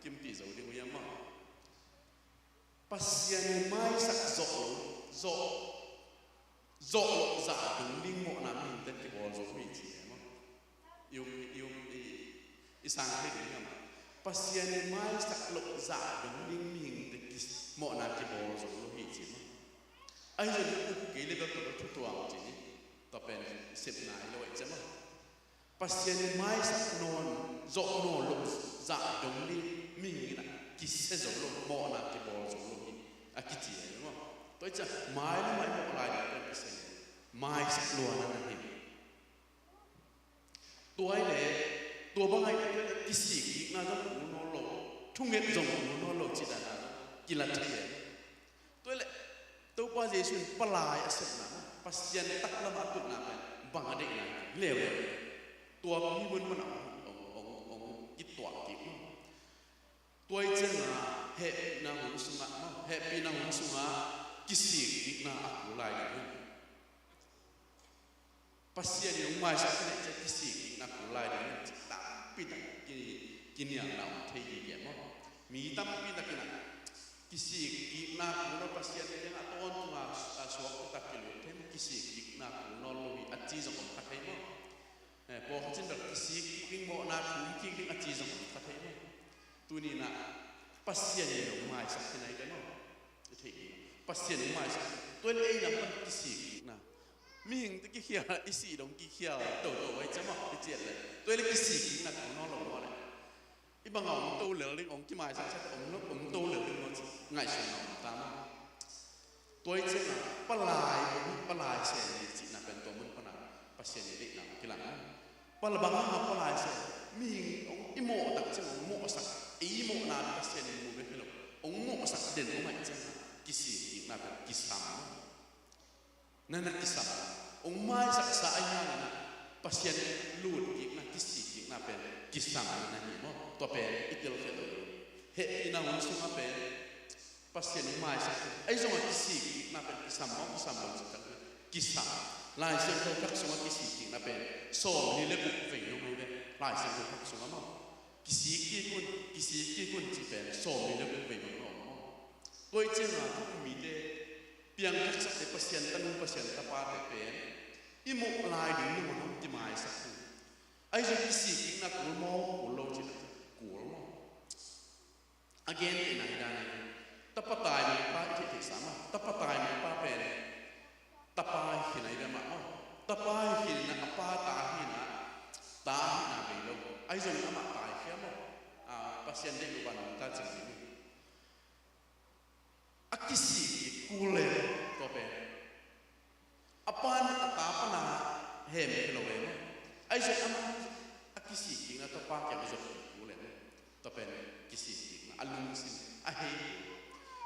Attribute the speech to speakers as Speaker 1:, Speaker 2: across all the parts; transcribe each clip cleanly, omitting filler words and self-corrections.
Speaker 1: kim tỷ dấu đi với mà pasien mai sắc rộ giả đúng linh mộ nam hình tên cái bò rộ vị trí mà yêu sang thế đấy mà pasien mai sắc lộ giả đúng linh hình tên cái mộ nam cái bò rộ vị trí mà ai giờ nó cái level của nó thua ông chỉ tập bên xếp này lỗi chứ mà pasien mai sắc non rộ non lộ giả đúng linh mình cái này cái sẽ rộ lộ mộ nam cái bò rộ cái gì đúng không? Tôi chắc mai nó mai một lại được cái gì mai sắc luôn là gì? Tôi này tôi bằng ai cái gì cái nào cũng nó lộ trung nghiệp dùng nó lộ chỉ là chỉ là thế. Tôi qua gì xuyên palai ở sân nào pasien tak lama tu nào bằng ở đây này lều tôi mi muốn ông cái tọa kiểu tôi chân là hệ na hồn sung á hệ pi na hồn sung á kisi na aku lai ni pasien yang mai sa kena cek kisi na aku lai ni tak pi tak kini yang nak thay gì vậy mà mi tam pi tak kena kisi na aku na pasien yang aton tu ma suak tak kilo thêm kisi na aku no lui aji jong kat thay mo po khin dak kisi king mo na thu king aji jong kat thay mo tu ni na pasien yang mai sa kena cái nó thì pasien yang mai tôi lấy làm con kisi na mi hình cái kia isi đồng kia đầu ấy chấm học cái chuyện này tôi lấy kisi na cũng nó lỏng này ít bằng ông tôi lỡ lên ông cái mai sa ông tôi lỡ lên nó ngày xuân ông ta tôi chứ là palai sẽ chỉ làเป็นตัวมันปนะpasien ini nak kilang pal bang palai sẽ mi hình ông imo tak chứ ông mo sak imo na pasien mu be hello ông mo sak den ông mai chứ kisi na kisam nana kisam ông mai sak sa ayah na pasien lut ki na kisi na pen kisam na ni mo to pen itil hello he ina un sunga pen pasien mai sak ai zong kisi na pen kisam mo kisam lai sen ko kak sunga kisi na pen so ni le bu ve yo me be lai sen ko kak sunga mo kisi ki kun chỉ pen so ni le bu ve yo tôi chưa là khôngมีเลยเพียงแค่สักแต่pasienตั้งpasienตาปาแต่เป็นอีโมลายดึงนี่มันที่มาสักทีไอ้เรื่องสิ่งที่นักกูมองกูโลจิตกูมอง again ที่ไหนได้ตาปตายมีป้าที่สามตาปตายมีป้าเป็นตาปายที่ไหนได้มาตาปายที่ไหนป้าตาที่ไหนตาที่ไหนไปโลไอ้เรื่องนั้นมาตายแค่มั้งpasien ได้ดูวันนั้นตาจริงakisi kule tope apan apa na hem kelowe ai je am akisi kinga to pa kya zo kule tope kisi na alung sin ahe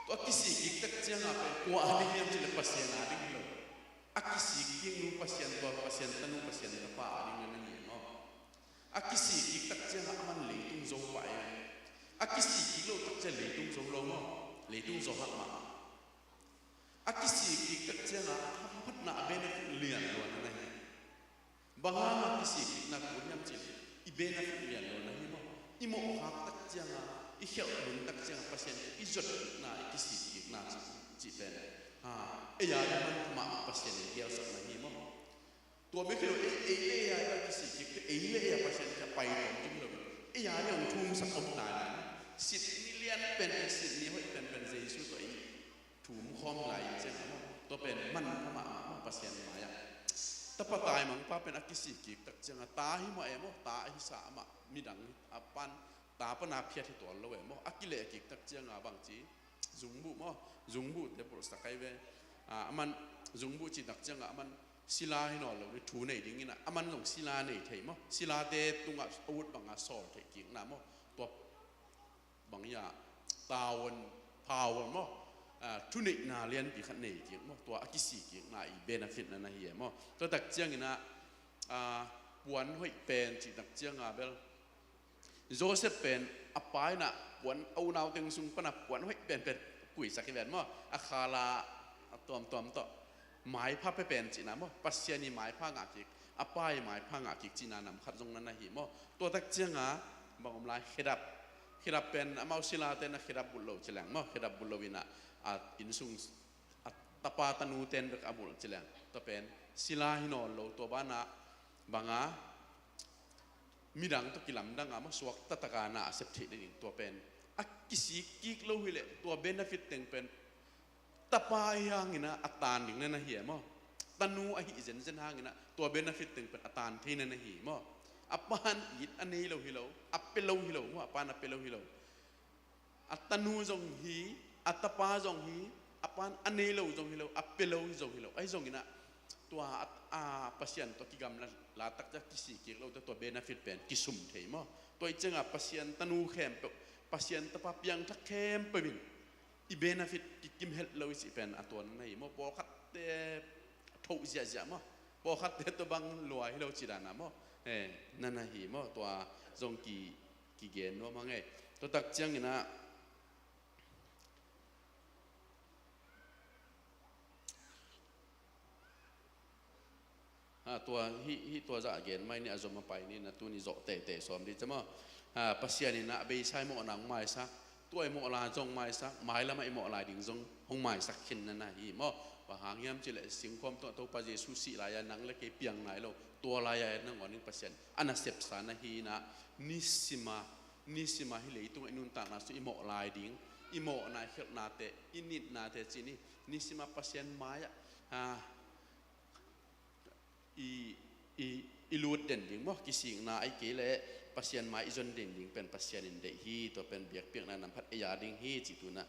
Speaker 1: to akisi ki tak changa pe ko adi hem je pasien adi lo akisi kingu pasien to pasien tanu pasien ta pa adi na ni no akisi ki tak changa aman le tung zo pa akisi ki lo tak che le tung zo lo mo le tung zo hak ma akisi ki tak changa hapat na benefit lian lo na ni bangama akisi ki na ko nyam chi I benefit lian lo na hi mo imo hak tak changa I khel bun tak changa pasien I jot na akisi ki na chi ben e ya man ma pasien ki ya sa na hi mo to be kilo e ya akisi ki e le ya pasien ka pai to jing lo e ya yang thum sa om na sit ni lian pen sit ni hoi pen jesu to Iถุงคอมไหลเช่นตัวเป็นมันเข้ามาpasienมาอย่างแต่ปตายมันป้าเป็นอากิสิกิแต่จังตาหิมเอโมตาหิสามะมีดังปันตาปนาเพียที่ตัวเราเอโมอากิเลกิแต่จังบางทีจุงบุโมจุงบุเดี๋ยวปลุกสักไกเวมันจุงบุจีตักจังมันศิลาให้หน่อยเราถูในดิ้งนี่นะมันลงศิลาในเทมศิลาเดตุงอาวุธบางอาสอเทกิงนะโมตัวบางอย่างตาวันพาวโมทุนินาเลียนปีขันนี่เกี่ยงตัวอากิสิเกี่ยงนายเบนฟิตนั่นนะเฮียมั้งตัวตักเจียงนะวันห้อยเป็นจีตักเจียงเบลโจเซฟเป็นอปายนะวันเอานาวเต็งซุงปนับวันห้อยเป็นกุยสักแวนมั้งอาคาลาตัวต่อหมายภาพไปเป็นจีนะมั้งปัสยานีหมายภาคอากิกอปายหมายภาคอากิกจีนานำขัดตรงนั้นนะเฮียมั้งตัวตักเจียงบางอมลายเฮดับ คิดเป็นอามาศิลาเตนะคิดบุลโลเฉลงมั้งคิดบุลโลวินะอินซุงตะปาตันูเตนเรกอาบุลเฉลงตัวเป็นศิลาหินอลโลตัวบ้านะบางอ่ะมีดังตัวกิลำดังอ่ะมาสวกตะตะกานะเสพติดนี่ตัวเป็นอักกิสิกิกโลหิเลตัวเบนฟิตเต็งเป็นตะปาอย่างนี้นะอัตานอย่างนั้นนะเหี้ยมั้งตันูอหิเซนเซนห่างนะตัวเบนฟิตเต็งเป็นอัตานที่นั่นนะเหี้ยมั้งอัปปานอิดอันนี้เราฮิโลอัปเปโลฮิโลว่าอัปปานอัปเปโลฮิโลอัตตนูจงฮีอัตตปาจงฮีอัปปานอันนี้เราจงฮิโลอัปเปโลจงฮิโลไอ้จงนี้นะตัวปัสยันตัวกิกรรมลาตักจะกิสิกิเราตัวเบนฟิตเป็นกิสุมเทมั้งตัวจังอ่ะปัสยันตนูเข้มเปปัสยันตะปาเปียงทักเข้มไปบินอีเบนฟิตกิมเฮลเราสิเป็นอัตัวนั้นมั้งพอคัดเตะทุกเสียจ้ะมั้งพอคัดเตะตัวบังลอยเราจีดานะมั้งนั่นนะฮีมั้งตัวจงกีเกนว่ามั้งไงตัวตักจังนี่นะตัวที่ตัวจะเกนไม่เนี่ยอาจจะมาไปนี่นะตัวนี้โจเตะสอมดีจะมั้งปัสยานี่นะเบย์ใช้หม้อหนังไม้ซักตัวไอ้หม้อลาจงไม้ซักไม้ละไม่หม้อลายดิ่งจงห้องไม้ซักขินนั่นนะฮีมั้งว่าหางยามจิเลสิงคอมตัวปัจเจสุสีลายนังเล็กเปียงไหนเราตัวลายนั่งอ่อนนี่ปัสยันอันนั้นเสพสารนะฮีนะนิสิมาฮิเลตุงไอ้นุ่นต่างนะสุอิหม้อลายดิ่งอิหม้อนาเขียนาเตอินิดนาเตจีนี่นิสิมาปัสยันไม้อีลูดเด่นดิ่งมั้งกิสิงนาไอ้เกลเลปัสยันไม้อีจนเด่นดิ่งเป็นปัสยันอินเดฮีตัวเป็นเบียกเปียกนั้นน้ำพัดเอียดิ่งฮีจิตุนะ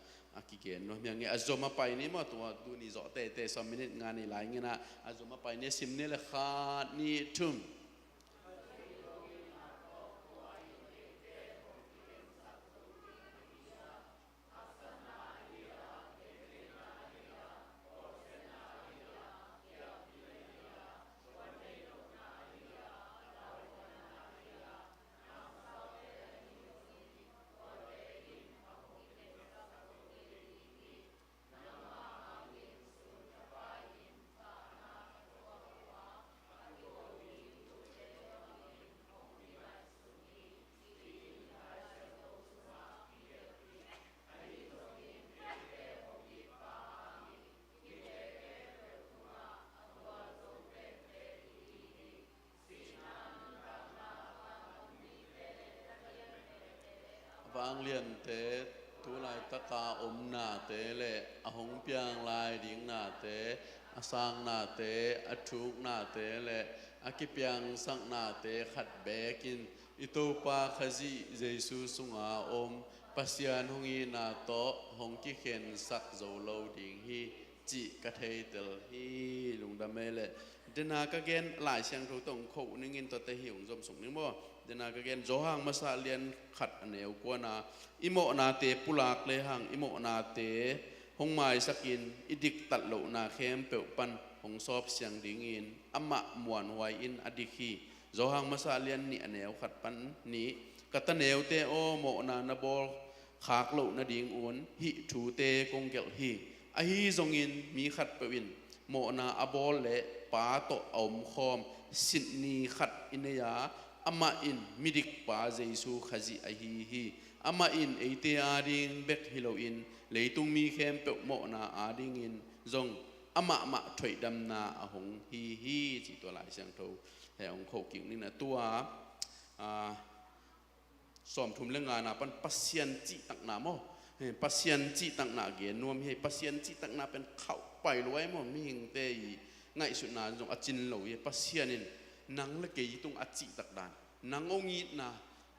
Speaker 1: กิเกนเนาะอย่างเงี้ยอาจจะมาไปนี่มั้งตัวดูนี่โจเตะสองมินิงานนี่หลายเงี้ยนะอาจจะมาไปเนี่ยซิมเนี่ยเลยขาดนี่ทุ่มบางเลียนเตะทุลายตะกาอมนาเตะเละอหงเปียงลายดิ่งนาเตะอสางนาเตะอทุกนาเตะเละอากิเปียงสังนาเตะขัดเบกินอิตูปาขจิเยซูสุงอาอมปัสยานหงอีนาโตหงกิเข็นสักโจโลดิ่งฮีจิกะเทยเตลฮีลุงดำเมเละเดนากะเกนหลายเสียงทุกตรงเขาหนึ่งอินตัวเตหิวจมสุงนึงบ่เดนากะเกนโจหังมาซาเลียนขัดอันเอวกว่านาอิโมนาเตปุลากเลหังอิโมนาเตหงไม้สกินอิดิกตัดโลนาเข้มเปิลปันหงซอบเสียงดิ่งอินอัมมะมวนไวอินอดิคีโจหังมาซาเลียนนี่อันเอวขัดปันนี้กัตเนวเตโอโมนานาบอลขากโลนาดิ่งอุนหิถูเตกงเกลฮีอฮีจงอินมีขัดเปวินโมนาอบอลเละปาโตอมคอมสินนีขัดอินเนียอามาอินมิดิกปาเจซูขจิอฮีอามาอินเอเตอาดิงเบกฮิโลอินเลยตุงมีเข้มเปกโมนาอาดิงอินจงอามาถอยดำนาอหงฮีจีตัวหลายเสียงโทแต่องค์โคกิ่งนี่นะตัวสอมทุมเรื่องงานนะเป็นปัสยันจิตักนาโมปัสยันจิตักนาเกนวมให้ปัสยันจิตักนาเป็นเข้าไปรวยโมมีหิงเตยง่ายสุดนาจงอจินเหลยปัสยันินนังละเกยตุงอจิตักดานนังองงิดนา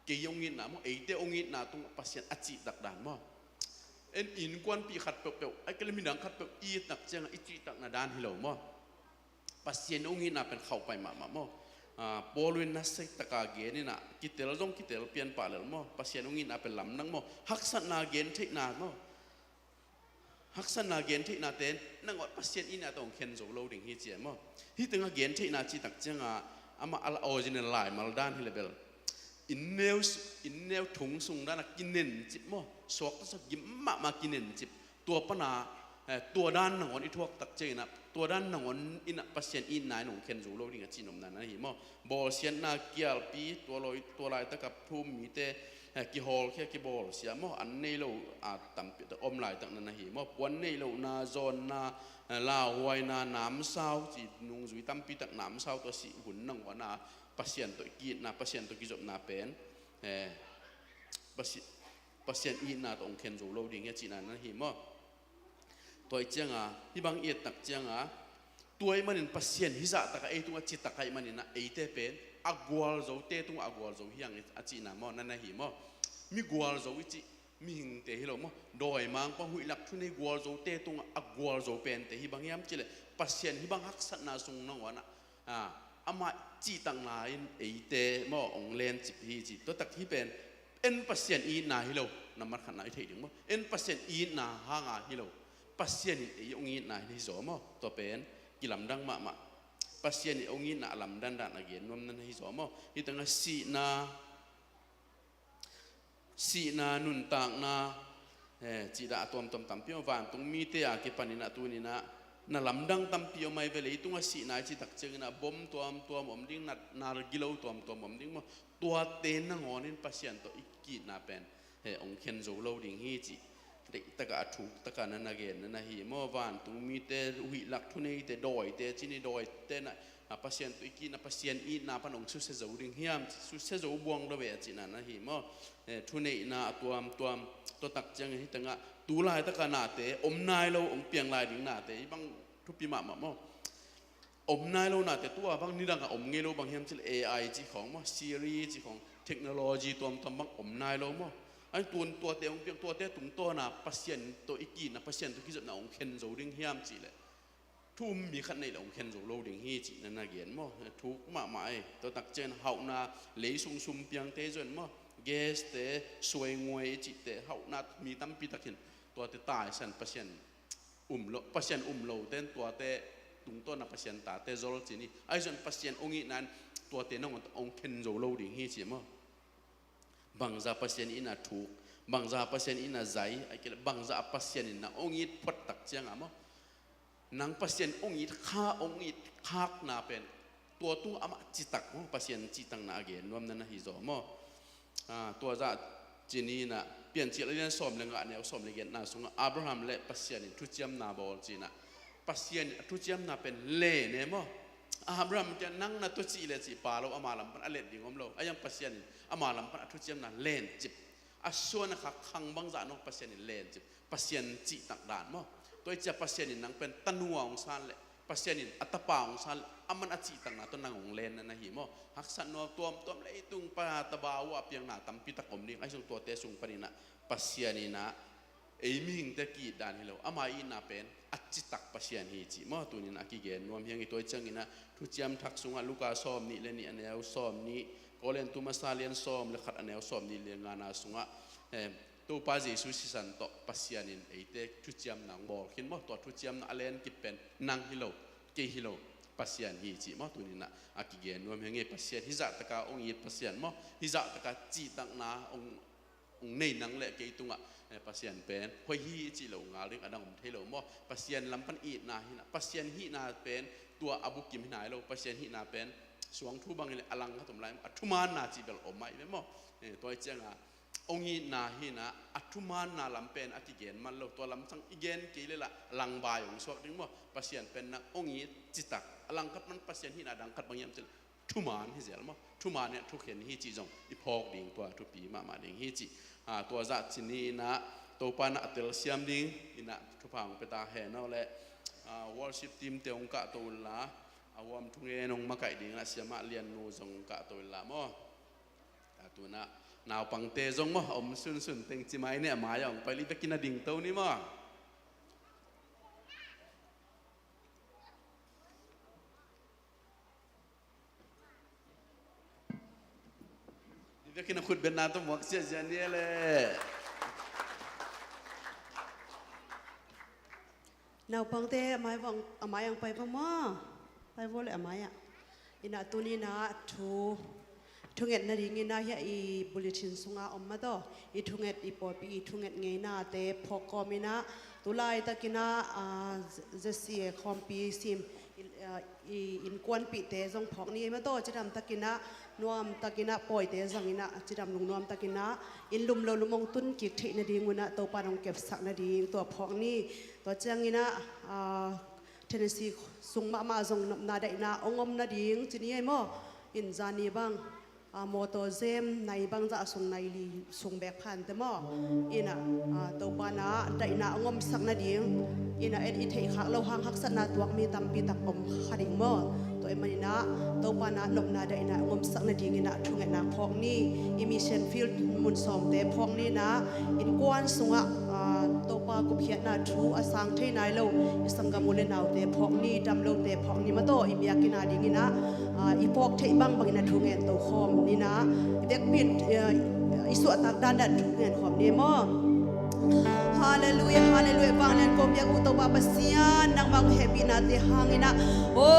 Speaker 1: เกยองงิดนาโมเอเตองงิดนาตุงปัสยันอจิตักดานโมเอ็นอินกวนปีขัดเปลวไอ้กระมิดังขัดเปลวอีตักเจงอิจิตักนาดานฮิโลโมปัสยันองงิดนาเป็นเข้าไปมาโมบอลวินนัสเซตกาเกนี่นะกิเตลจงกิเตลเปลี่ยนป่าเลยโมปัสยันองงิดนาเป็นลำนังโมฮักษณาเกนเทนาโมฮักษณาเกนเทนาเตนนั่งว่าปัสยันอินาต้องเข็นโจโลดิ่งฮิเจียโมฮิตึงเกนเทนาจิตักเจงอามาอัลออจินไลมาลดานฮิเลเบลอินเนวถุงสุงด้านกินเนินจิบโมสวกตะสกิมมากินเนินจิบตัวปนาตัวด้านหนอนอิทวกตักเจนะตัวด้านหนอนอินะปัสยันอินนายหนองเข็นโจโลดิ่งจินนมนันนะฮิโมบอลเซียนนาเกียลปีตัวลอยตัวลายตะกับทุ่มมีเต ki hol khe ki bol sia mo an nei lo a tampi ta om lai tak na hi mo pon nei lo na zon na la huai na nam sao chi nung zui tampi tak nam sao to si hun nang wa na pasien to ki na pasien to ki job na pen pasien i na to ong khen zo lo ding ya chi na hi mo toy chang a hi bang i tak chang a tuai manin pasien hi za taka ei tunga chi takai manina ei te pen agwal zo te tunga agwal zo hiang a chi na mo na hi mo mi gwal zo chi mi hing te hi lo mo doi mang pa hui lak thune gwal zo te tunga agwal zo pen te hi bang yam chile pasien hi bang hak sat na sung na wana ama chi tang na in ei te mo ong len chi hi chi to tak hi pen en pasien i na hi lo na mar khan na i thei ding mo en pasien i na ha nga hi lo pasien i ong i na hi zo mo to pen kilam dang ma pasien ong i na lam dan dan again nom nan hi zo mo hi tanga si na nun tang na chi da tom tam pio van tung mi te a ke panina tu ni na lam dang tam pio mai vele tunga si na chi tak cheng na bom tom om ding na nar gilo tom om ding mo tua te na ngonin pasien to ikki na pen ong khen zo lo ding hi chi te taka thu taka nan again na hi mo van tung mi te hui lak thu nei te doi te chi ni doi te na pasien to ikki na pasien i na panong su se zo ding hiam su se zo buang do ve chi na hi mo thu nei na tuam to tak chang hi tanga tu lai taka na te om nai lo ong piang lai ding na te bang thu pi ma mo om nai lo na te tua bang ni dang om nge lo bang hiam chil ai chi khong mo siri chi khong technology tuam bang om nai lo mo anh tua te ong piang tua te tung to na pasien to iki na pasien to ki zot na ong khen zo ding hiam chi le thum mi khat nei la ong khen zo lo ding hi chi na gen mo thu ma ai to tak chen hau na le sum piang te zon mo gas te suai ngoi chi te hau na mi tam pi takin tua te tai san pasien pasien lo ten tua te tung to na pasien ta te zol chi ni ai zon pasien ong i nan tua te nong ong khen zo lo ding hi chi mo bangza pasien ina thu bangza pasien ina zai akil bangza pasien ina ongit pot tak chiang amo nang pasien ongit khak na pen tua tu ama chitak mo pasien chitang na again nom na hi zo mo tua za chini na pian chi len som lenga ne som le gen na sunga abraham le pasien thu chiam na bol china pasien thu chiam na pen le ne mo Abraham dia nang na tu chi le chi pa lo amalam pan alet ding om lo ayang pasien amalam pan athu chiam na len chip asona kha khang bang za no pasien len chip pasien chi tak dan mo toi cha pasien nang pen tanua ong san le pasien atapa ong san aman achi tak na to nang ong len na hi mo haksan no tom le itung pa tabawa piang na tampi tak om ding ai sung to te sung panina pasien na aiming te ki dan hilo amai na pen achi tak pasien hi chi mo tunin akigen nom hiang i toi changina thu chiam thak sunga luka som ni le ni aneu som ni kolen tu masalian som le khat aneu som ni le ngana sunga tu pa jesu si san to pasianin eite thu chiam nang bol khin mo to thu chiam na alen ki pen nang hilo ke hilo pasian hi chi mo tunina akigen nom hiang e pasien hi za taka ong i pasien mo hi za taka chi tak na ong nei nang le ke tunga pasien pen hoi hi chi lo nga ring adang the lo mo pasien lampan i na hi na pasien hi na pen tua abu kim hi na lo pasien hi na pen suang thu bang le alang ka tum lai athuman na chi bel omai me mo toi chenga ongi na hi na athuman na lampen atigen man lo to lam sang igen ke le la lang ba yong so ding mo pasien pen na ongi chitak alang kat man pasien hi na dang kat bang yam chel thuman hi zel mo thuman ne thu khen hi chi jong i phok ding tua thu pi ma ding hi chi tua za chini na to pa na tel siam ding ina thu phang peta he no le worship team te ong ka to la awam thunge nong makai ding la siama lian nu jong ka to la mo tu na naw pang te jong mo om sun teng chi mai ne ma yong pa li ta kin ding to ni mo li ta kin khut ben na to mo sia sia ni le
Speaker 2: nào bằng thế amai ang pai pa mo pai vole amai à ina tu ni na thu thunget na ring ina ya I bulletin sunga omma do I thunget I popi I thunget ngei na te phokom ina tulai takina jesie khompi sim อินกวนปีเตจงพอกนี้มาโตจิดำตะกินะนวมตะกินะปอยเตจังอินะจิดำลุงนวมตะกินะอินลุมโลลุมงตุนกิกเทนดีงุนะโตปานองเก็บสักนาดีตัวพอกนี้ตัวจังอินะเทนซีสุงมาจงนาได้นาองมนาดีงจินี่ไอ้โมอินจานีบังโมโตเซมในบางจะส่งในลีส่งแบกพันแต่หม้ออินะตัวปานะได้นางมสักนาดีอินะเอ็ดอิเทขักเราหางหักสนาตัวมีตำปีตักอมขัดิงหม้อตัวเอ็มันนะตัวปานะนกนาได้นางมสักนาดีอินะทุ่งนาพองนี่อิมิเชนฟิลด์มุนสอมแต่พองนี่นะอินกวนสุงะตัวปากุเพียนาทูอสังเทนายโลอิสังกามุเลนาวแต่พองนี่ดำโลแต่พองนี่มาโตอิมียากินาดีอินะอีพอกเทบังบางอินะทุ่งตัวคอมนี่นะเด็กปิดอิสุตักดันดันทุกเงินของเนมอฮาเลลูยาฮาเลลูยาบางเล่นกบยังอุตบะบเสียนนางบางเฮบินาเตหางินะโอ้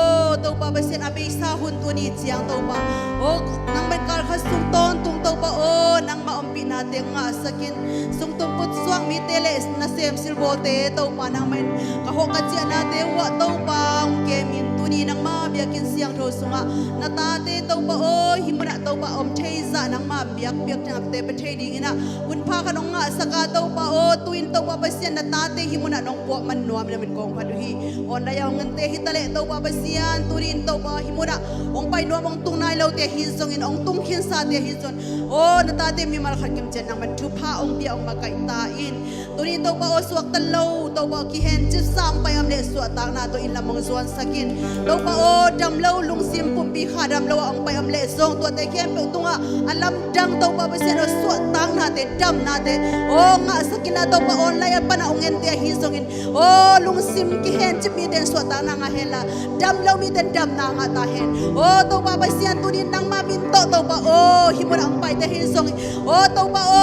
Speaker 2: ตัวบะบเสียนอเบซ่าหุ่นตัวนี้เจียงตัวบะโอ้นางเป็นการขัดสุงตอนตุงตัวบะโอ้นางมาอมบินาเตงาสกินสุงตุงปุตสวงมีเตเลสนาเซมซิลโบเตตัวบะนางเป็นกะหกกะเจียนาเตวะตัวบะเกมินตัวนี้นางมาเบียกินเสียงโทสุงะนาตาเตตัวบะโอ้หิมระตัวบะอมเทซานางมาเบียกจังเตเป็นเทดีงินะคุณพาขนงะสกาตัวบะโอ้ตุอินตัวบะเสียนนาตาเตหิมระนองปวกมันนัวมันเป็นกองพันหีอ่อนได้ยังเงินเตหิตะเลตัวบะเสียนตุรินตัวบะหิมระองไปนัวองตุงนายเราเตหิซงอินองตุงขินซาเตหิซนโอ้นาตาเตมีมาขัดกิมเจนนางมันทุพาองเบียองมาไก่ตาอินตุรินตัวบะโอ้สวกตะโลตัวบะกิเฮนจิสามไปอำเลสวตางนาตัวอินละมงส่วนสกินตัวบะโอ้ดำโลลุงซิมปุ่มปีขาดำโลองไปอำเลซงตัวเตเข้มเปิลตุงะอัลลัมดังตัวบะเสียนสวตางนาเตดำนาเตโอ้งะสกินนาตัวบะออนไลน์ปนะองเงินเตหิซงอินโอ้ลุงซิมกิเฮนจิมีเดนสวตางนางาเฮลาดำโลมีเดนดำนางาตาเฮนโอ้ตัวบะเสียนตุนินนางมามินโตตัวบะโอ้หิมรังไปเตหิซงอินโอ้ตัวบะโอ้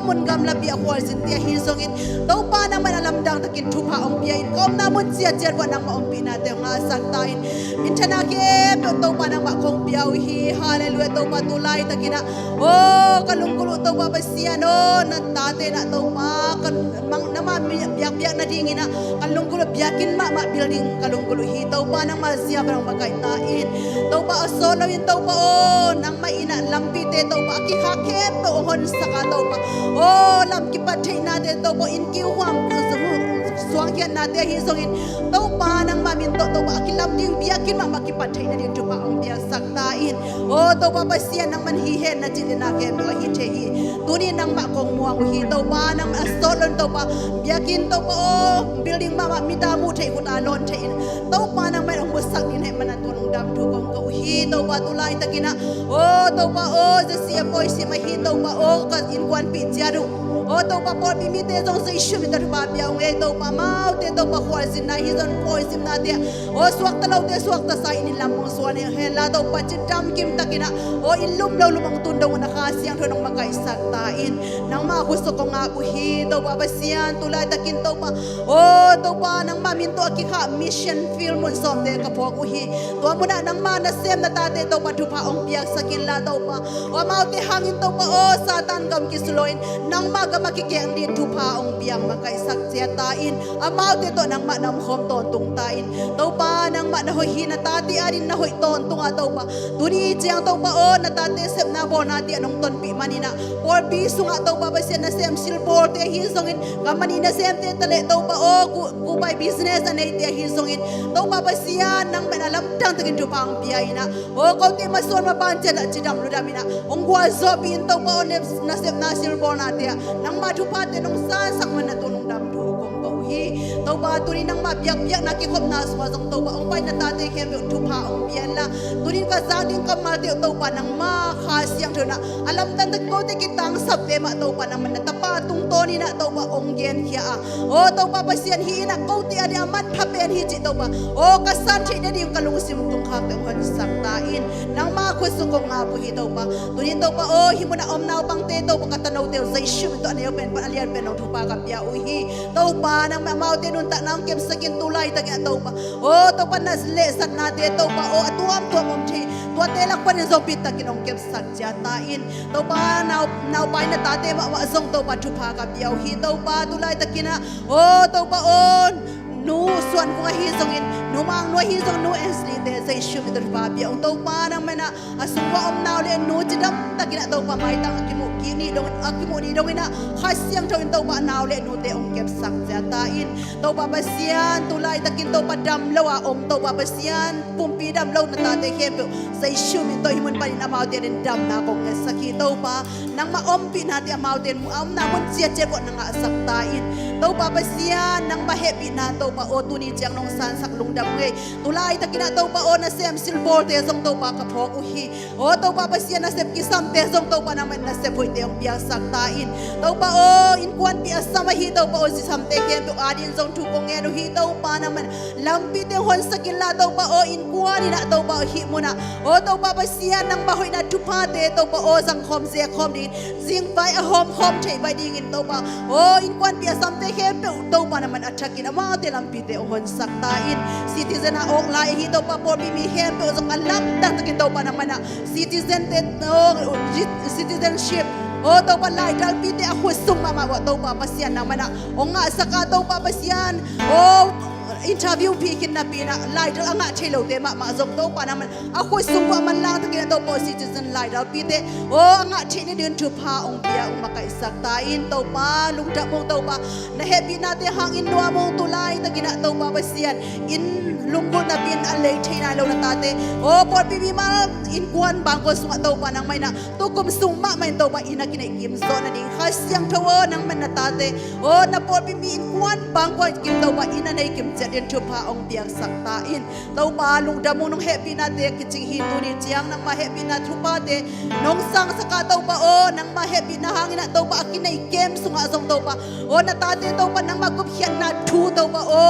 Speaker 2: มุนกำลับเบียควอลสินเตหิซงอินตัวบะนางมันอัลลัมดังตะกินทุพาองเบียอินก้มนามุนเสียเจรวันนางมาองปีนาเตงาสักตาอินมินชนะเก็บตัวบะนางมาคงเบียวฮีฮาเลลูยาตัวบะตุไลตะกินะโอ้กะลุงกุลุตัวบะเสียนโอ้นัตตาเตนะตัวบะกันมังนามาเบียกนาดีงินะกะลุงกุลุเบียกินมาบิลดิ้งกะลุงกุลุฮีตัวบะนางมาเสียบรองบะไก่ตาอินตัวบะโซโลอินตัวบะโอ้นางมาอินะลัมปีเตตัวบะกิคาเก็บตัวหอนสกาตัวบะโอ้ลัมกิปัทเทนาเตตัวบะอินกิวหวังสวงเขียนนาเตหิซงอินตัวปานังมามินโตตัวบะกิลัมดิ้งเบียกินมามากิปัทเทนาเดนจุปะองเบียสักตาอินโอ้ตัวบะบะเสียนังมันฮีเฮนนะจินนาเกมตัวฮีเทฮีตัวนี้นังมาคงมัวฮีตัวปานังอัสโตลนตัวบะเบียกินตัวบะโอ้บิลดิ้งมามามิตามูเทกุตาลอนเทอินตัวปานังมันองมุสักอินให้มันตัวนุ่งดำทุกองกูฮีตัวบะตุลายตะกินะโอ้ตัวบะโอ้จะเสียปอยสิมาฮีตัวบะโอ้ก็อินกวนปิจารุโอ้ตัวบะปอดมีเตจงสิชุมิตาบะเบียงเอตัวบะมาเตตัวบะขวาสินนาฮิซอนปอยสินาเดียโอ้สวกตะเลาเตสวกตะไซนิลำมงสวนเฮลาตัวบะจิตดำกิมตะกินะโอ้อินลุมเราลุมงตุนดงนะคาเสียงเธอนงมาไก่สักตาอินนางมาคุสกงากุฮีตัวบะบะเสียนตุลายตะกินตัวบะโอ้ตัวบะนางมามินตัวกิขามิชชั่นฟิลมุนสอมเตกะพอกุฮีตัวมุนะนางมานะเซมนะตาเตตัวบะทุพาองเปียกสกินลาตัวบะว่ามาเตหางินตัวบะโอ้ซาตานกำกิสโลอินนางมากำมากิเกงดินทุพาองเปียงมาไก่สักเสียตาอินอามาเตตัวนางมานำคอมตอนตุงตาอินตัวบะนางมานะหอยหินตาติอารินนะหอยตอนตุงอาตัวบะตุนีเจียงตัวบะโอ้นะตาเตเซมนาบอนาเตียนงตนปีมานินะปอลปีสุงอาตัวบะบะเซนนะเซมซิลโบเตหิซงอินกำมานินะเซมเตตะเลตัวบะโอ้กูไปบิสเนสอันเอเตียหิซงอินตัวบะบะเสียนางเป็นอาลัมตังตะกินทุพาองเปียอินะโอ้เขาเตมาส่วนมาบานเจดจิดำลุดามินะองกัวซอบินตัวบะโอ้เนนะเซมนาซิลโบนาเตียนางมาทุพาเตนงซาสักมันนะตัวนงดำทุกงกูฮีตัวบะตุนีนางมาเบียกนักกิคบนาสวาซงตัวบะองไปนะตาเตเข้มทุพาองเปียละตุนีก็ซาดิงกัมมาเตตัวบะนางมาคาเสียงเถอะนะอาลัมตันตะโกเตกิตังสับเตมาตัวบะนางมันนะตะปาตุงโตนี่นะตัวบะองเย็นเฮียโอ้ตัวบะบะเสียนฮีนะกูเตียเดียมันพับเป็นฮีจิตัวบะโอ้กษัตริย์ที่ได้ดิมกะลุงซิมตุงคาเตหันสักตาอินนางมาคุสุกงาบุฮีตัวบะตุนีตัวบะโอ้หิมุนะอมนาวบังเตตัวบะกะตะนาวเตวใจชิมตัวอันนี้เป็นปะอเลียนเป็นนองทุปากับยาอุฮีตัวบะนางมาเตนุนตะนางเก็บสกินตุไลตะแกตัวบะโอ้ตัวบะนัสเลสันนาเตตัวบะโอ้ตัวมทีตัวเตลักปันซอปิตะกินองเก็บสักจาตาอินตัวบะนาวไปนะตาเตมะวะซงตัวบะทุปากับยาอุฮีตัวบะตุไลตะกินะโอ้ตัวบะโอน นูส่วนกูฮีจงอินนูมังนูฮีจงนูเอ็นสลีเดใจชูมิตรฟ้าเบียงตัวปานังมันนะอาสุวะอมนาวเลนูจิดัมตะกินะตัวปาไม่ตั้งกิมุกินี่ดงกิมุนี่ดงอินะข้าเสียงทวินตัวปานาวเลนูเตองเก็บสักเจตาอินตัวปาเสียนตุลายตะกินตัวปาดำเลวอมตัวปาเสียนปุ่มปีดำเลวนาตาเตเขบใจชูมิตัวหิมันปานินอมาวเตรินดำนาคงเกสักตัวปานังมาอมปีนาเตอมาวเตนมุอมนามุนเจียเจ็บนังสักตาอินตัวปาเสียนนังมาเฮปีนาตัวปาโอตุนีเจียงนองสันสักลุงดำเงยตุลายตะกินะตัวปาโอนาเซมซิลโบเตซงตัวปากระพกอุฮีโอตัวปาเสียนนาเซมกิซัมเตซงตัวปานามันนาเซมหุยเตองเปียสักตาอินตัวปาโออินควันเปียสมาฮีตัวปาโอซิซัมเตเกมตัวอาดินซงทุกงเงดูฮีตัวปานามันลำปีเตหอนสกินลาตัวปาโออินควันนี่นะตัวปาฮิมุนะโอตัวปาเสียนนังมาหุยนาทุพาเตตัวปาโอสังคมเสียคมดินจิงไปหอมหอมเฉยไปดิ่งอินตัวปาโออินควันเปียซัมเตเกมตัวปานามันอัจฉริยะมาเตลำปีเตหอนสักตาอินซิติเซนออกลายฮีตัวปาปอมีมีเฮมเปจงกันลับดังตะกินตัวปานามันนะซิติเซนเตโอซิติเซนชิพโอ้ตัวปลายดัลปีเตอคุสุงมาว่าตัวปาปัสยานนามันนะองค์อาสกาตัวปาปัสยานโอ้อินทาวิวพีกินนาปีนะไลด์ดัลงะเชลโลเตมาจงตัวปานามันอคุสุงว่ามันลางตะกินตัวปอซิติเซนไลด์ดัลปีเตโอ้งะเชนเดินทุพาองเบียองมาไกสักตาอินตัวปาลุงจับมงตัวปานะเฮปีนาเตหางอินดัวมงตุไลตะกินตัวปาปัสยานอินลุงกุนนาบินอันเล็กเทนายโลนาตาเตโอ้ปอดปีมาอินกวนบางคนสุงตัวปานังไม่นะตัวกุมสุงมาไม่ตัวปาอินักกินกิมโซนันเองข้าเสียงทว่านังมันนาตาเตโอ้นาปอดปีอินกวนบางคนกิมตัวปาอินันในกิมเจ็ดอินทุพาองเบียงสักตาอินตัวปาลุงดามุนงเฮปีนาเตกิจิงฮิตุนิจียงนังมาเฮปีนาทุพาเตนงสังสกัดตัวปาโอ้นังมาเฮปีนาหางอินะตัวปากินในเกมสุงอาซงตัวปาโอ้นาตาเตตัวปานังมากุบเขียนนาทูตัวปาโอ้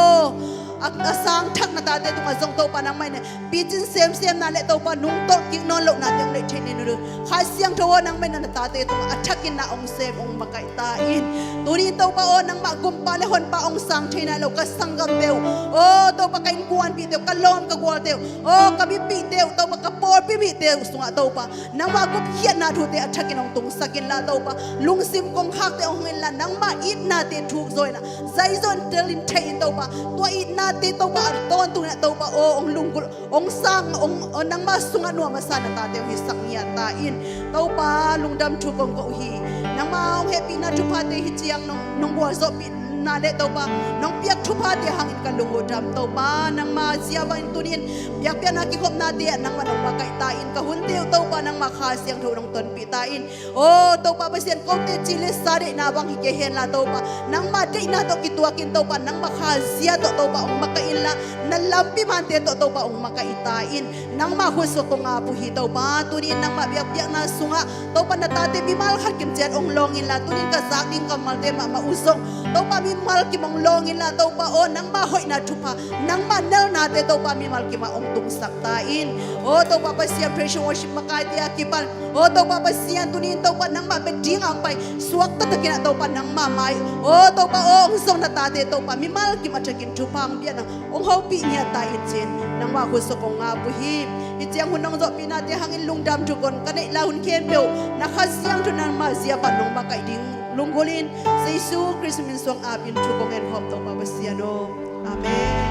Speaker 2: sang thak na ta te tu ma zong to pa nang mai ne pi chin sem na le to pa nung to ki non lo na teng le chen ni nu kha siang tho nang mai na ta te tu athakin na ong sem ong makai ta in tu ni to pa o nang ma gum pa le hon pa ong sang theina lo ka sangam beu o to pa kain kuan pi te ka lom ka gwal te o ka bi pi te to pa ka por pi mi te sunga to pa nang ma gup hiat na thu te athakin ong tung sakin la to pa lung sim kong khak te ong ngin la nang ma it na te thu zoi na zai zon telin thai to pa to it na ti to pa ton tu na to pa o ong lungkul ong sang ong nang masunga no masana ta te hi saknya ta in to pa lungdam thu kong ko hi nang ma ong happy na thu pa te hi chiang nong bo zo pi na le to pa nong piak thu pa te hangin ka lungo dam to pa nang ma sia ba in tunin piak piak na ki khop na te nang ma nong ma kai ta in ka hun te to pa nang ma kha siang tho nong ton pi ta in o to pa ba sian ko te chile sa de na bang hi ke hen la to pa nang ma de na to ki tua kin to pa nang ma kha sia to pa ong ma kai la na lampi man te to pa ong ma kai ta in nang ma hu so ko nga pu hi to pa tunin nang ma piak piak na sunga to pa na ta te bi mal khat kim chen ong long in la tunin ka zak ding ka mal te ma usong to pa mi mal ki mong long in la to pa o nang ma hoi na thupa nang ma nel na te to pa mi mal ki ma ong tung sak ta in o to pa pa sian praise worship makai te akipan o to pa sian tunin to pa nang ma be ding ang pai suak ta kina to pa nang ma mai o to pa ong song na ta te to pa mi mal ki ma chakin thupang bia na ong ho pi nya ta in chen nang ma hu so ko nga bu hi hi chiang hun nong zo pi na te hangin lungdam thu kon ka nei la hun khen peu na kha siang thu nan ma zia pa nong ma kai ding lunggulin sa Isu Christmas song apin thu ko ngen hop to pa basiano amen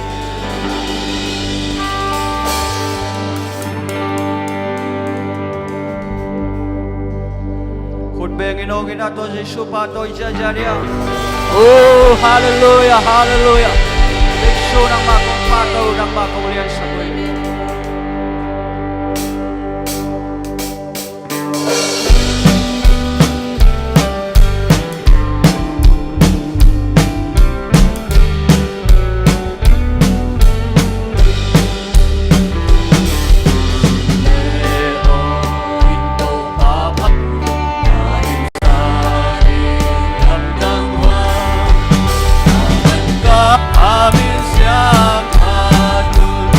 Speaker 3: khut beng inogin ato Jesu pa to ijajaria oh hallelujah hallelujah Jesu nang makong pataw nang makaulian sa buhay
Speaker 4: Amin siang adun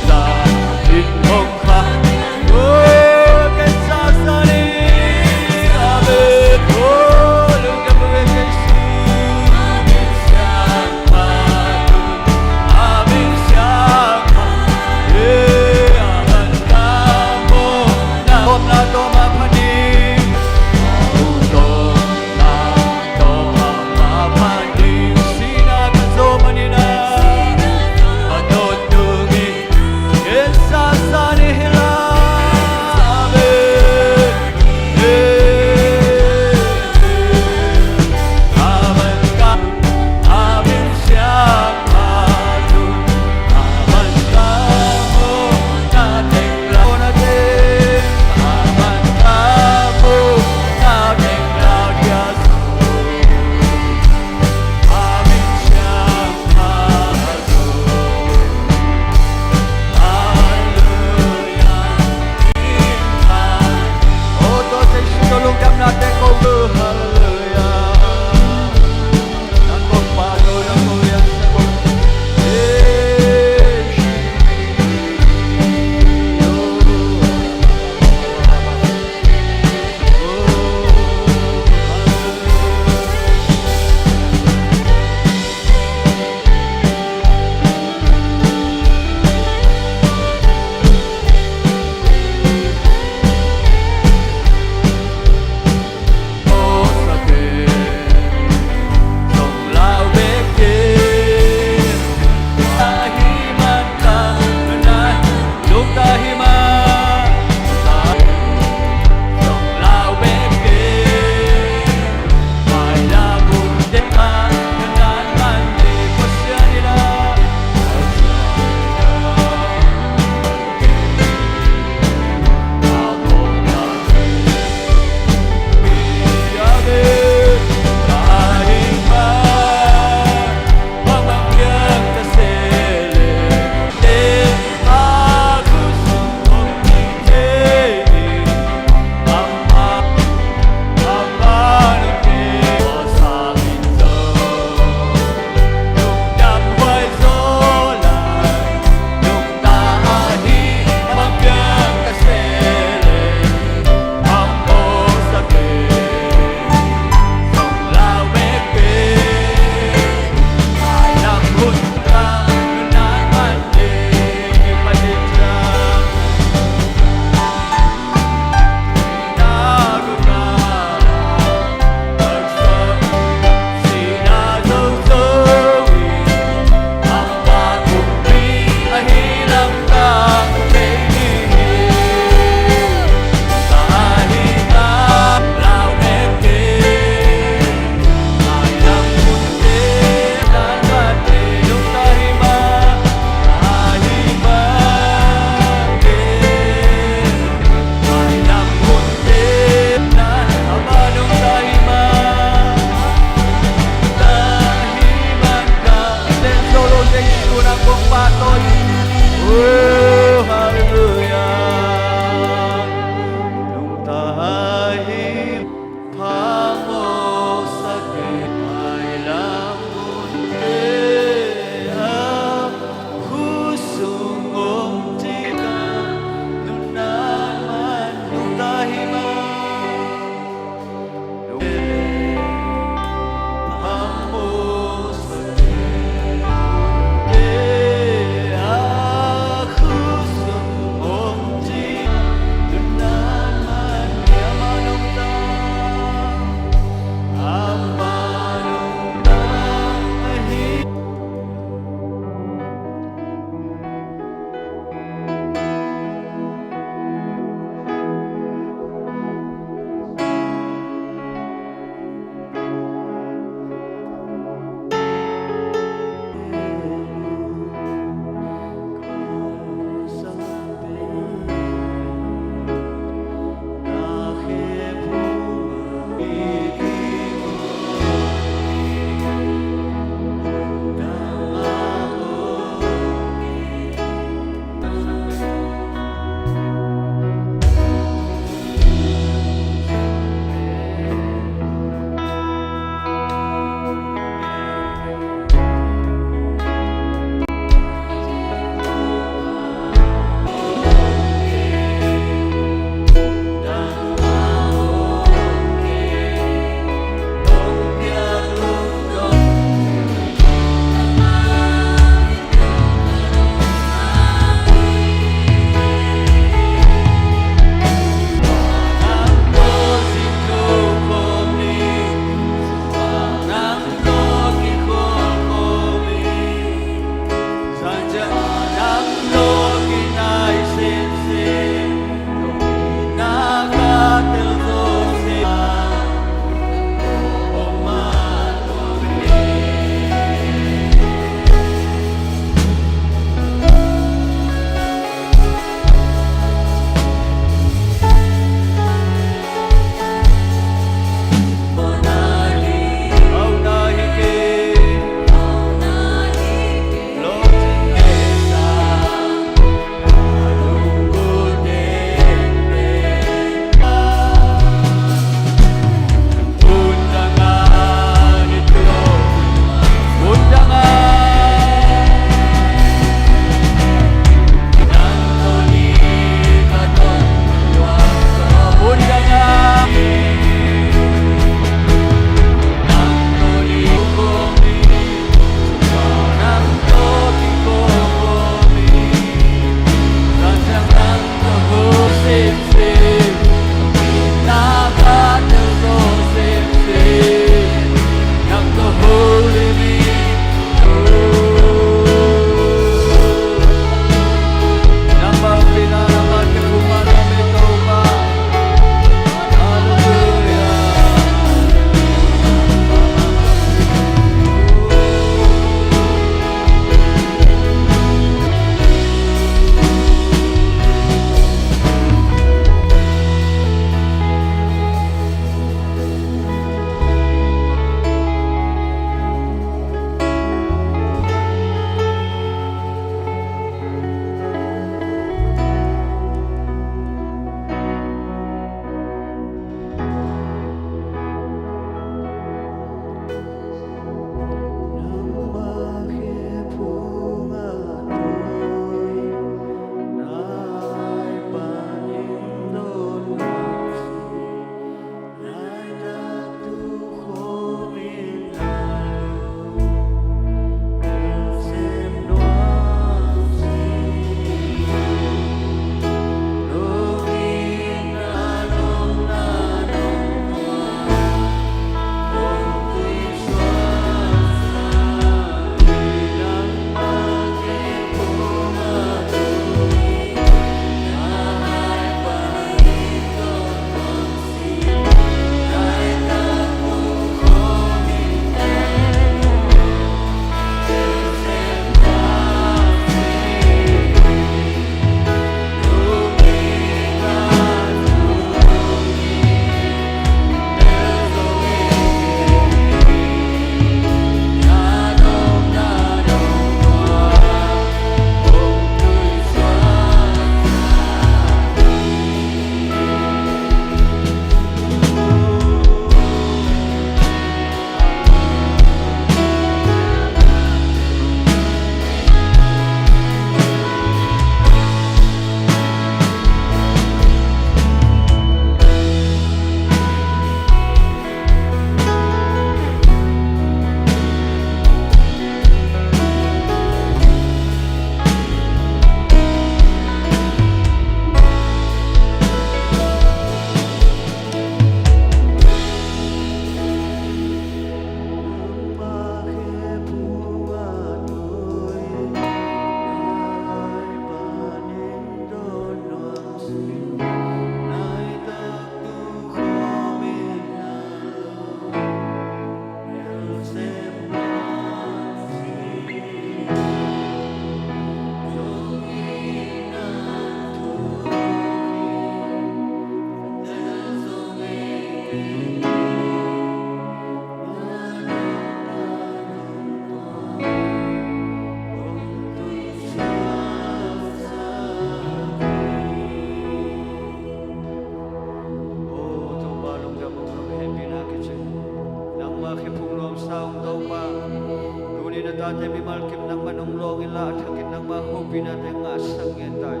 Speaker 3: pina tenga sangetai.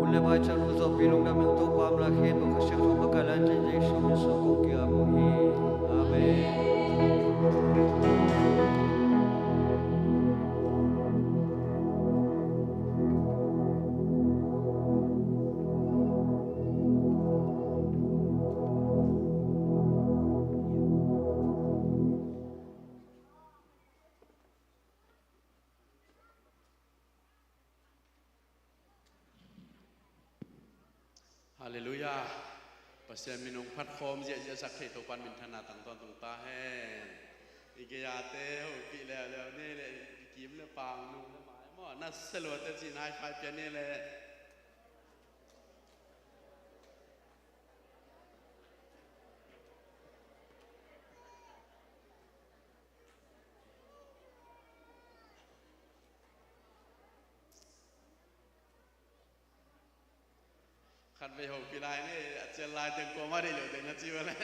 Speaker 3: Ule baca nuzo pilung daming tu pam lahir bakasyak tu bakalan janji suami sokong kia muhi. Amen.
Speaker 1: Haleluya. Pasien minung pat khom je sakhe to pan min thana tang ton tung ta hen. Ikaya te ho pi le ne le kim le pang nu le mai mo na selo te sin hai phai pian ne le. Kanไปหกปีลายนี่เจลายเต็มกว่ามาได้เลยแต่งจีวะเลย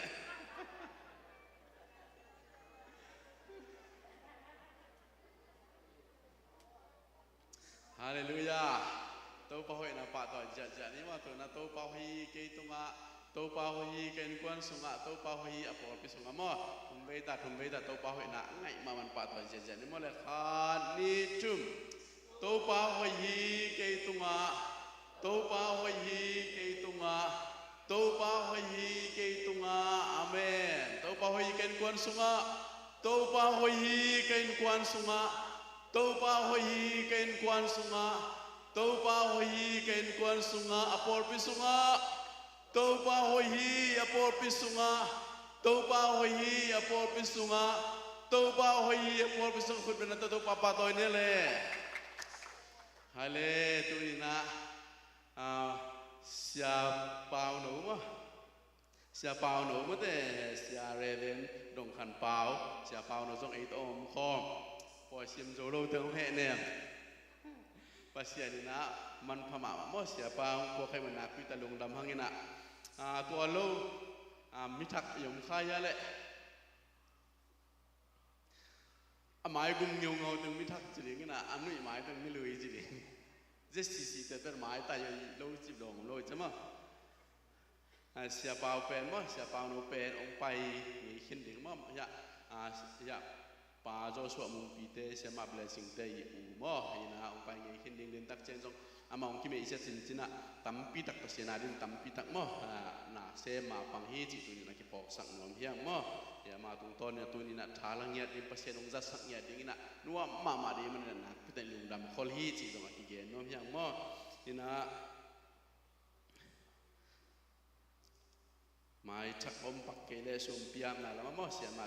Speaker 1: ฮาเลลูยาโตปะหอยนะปะต่อจะนี่ว่าตัวนะโตปะหอยเกยตุงะโตปะหอยเกยนกวนสุงะโตปะหอยอปอปิสุงะมอทุมเบตาโตปะหอยนะไงมามันปะต่อจะนี่มอเลยคานนี่จุมโตปะหอยเกยตุงะโตปาหอยเกยตุงะโตปาหอยเกยตุงะอาเมนโตปาหอยเกนกวนสุงะโตปาหอยเกนกวนสุงะโตปาหอยเกนกวนสุงะโตปาหอยเกนกวนสุงะอปอลปิสุงะโตปาหอยอปอลปิสุงะโตปาหอยอปอลปิสุงะโตปาหอยอปอลปิสุงะคุณเป็นตัวปาปาตัวนี้เลยฮาเลตุยนะsiapa noma siapa noma te siapa reven dong khan pao siapa no jong eit om khom po sim jolo teng he ne pasian na man phama mo siapa po khai mana pi ta lung dam hangina to lo mithak yom khaya le amai gum nyong ngau teng mithak chili ngina anui mai teng mi lui chili Jesi te per mai ta yo lo chip dong lo chama siapa pen mo siapa no pen ong pai ni khin ding mo ya pa jo so mung pi te siapa blessing te u mo ina ong pai ni khin ding den tak chen jong among ki me ise sin china tam pi tak pasena din tam pi tak mo na se ma pang hi chi tu ni na ki pok sang nom hiang mo ya ma tung ton ya tu ni na thalang ya din pasen ong za sak ya ding na nuwa ma di man na pi ta lung dam khol hi chi dong ki gen nom hiang mo ina mai thak om pak ke le sum piam na la mo sia ma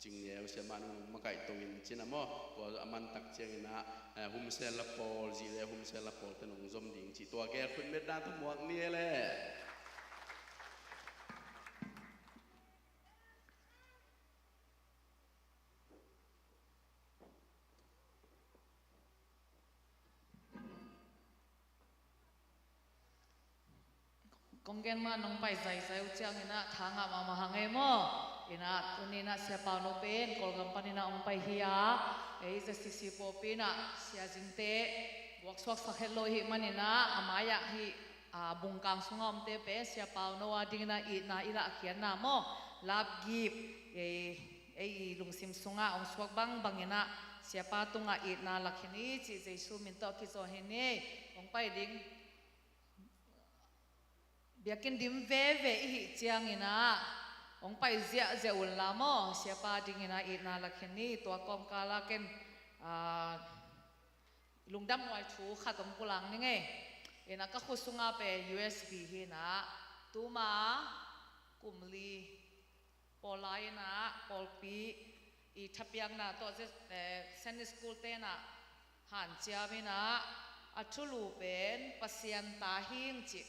Speaker 1: jing ye sia ma nu ma kai tong in china mo ko aman tak cheng na hum sel la pol ji le hum sel la pol ta nong zom ding chi to ke khun met dan tu muak ni le
Speaker 4: công gen ma nong pai zai zai uchang ina thanga ma ma hangai mo ina tunina siapa no pen kol company na ong pai hiya ei za sisi popina sia jingte workshop sa hello hi manina amaya hi bungkang sungam te pe siapa no ading na I na ila khian na mo lab gip ei lungsim sunga ong swak bang bangina siapa tunga I na lakhini chi jesu min to ki zo hene ong pai ding biakin dim ve hi chiang ina ong pai zia zeul lamo siapa ding ina I na lakhini to kom kala ken lungdam wai thu khatom pulang ni nge ina ka khusunga pe USB hi na tuma kumli polai na polpi I thapiang na to je sen school te na han chia mi na achulu pen pasian ta hing chi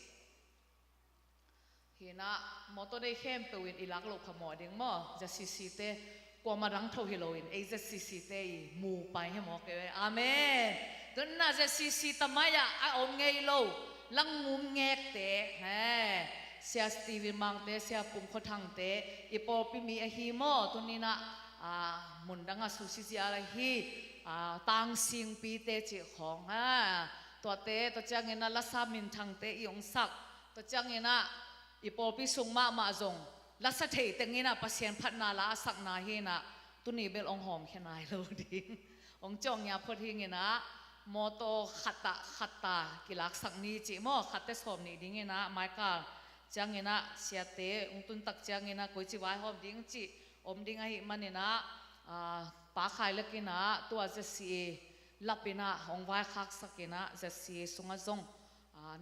Speaker 4: hina moto dei khem pe win ilak lo khamo ding mo ja sisite ko marang tho hiloin ei ja sisite mu pai he mo ke amen don na ja sisita maya a om ngei lo lang mum ngek te he sia Steven mang te sia pum kho thang te ipol pi mi a hi mo tunina mundanga susi sia la hi ตังสิงปีเตจิของตัวเตตัวจังเงินละสามินทางเตยงสักตัวจังเงินอีปอปิสุงมาจงละสะเทตังเงินปัสเซียนพัฒนาละสักนาเฮนะตุนีเบลองหอมแค่ไหนโลดิองจงยาพอดีเงินโมโตขัตตากิลักสักนี้จิโมขัตเตสหอมนี่ดิ้งเงินไมค์กาจังเงินเสียเตองตุนตักจังเงินกุยจิวายหอมดิ้งจิอมดิ้งไอมันเงินปาขายเล็กนะตัวจะสีลับไปนะหงไว้คักสักนะจะสีสุงจง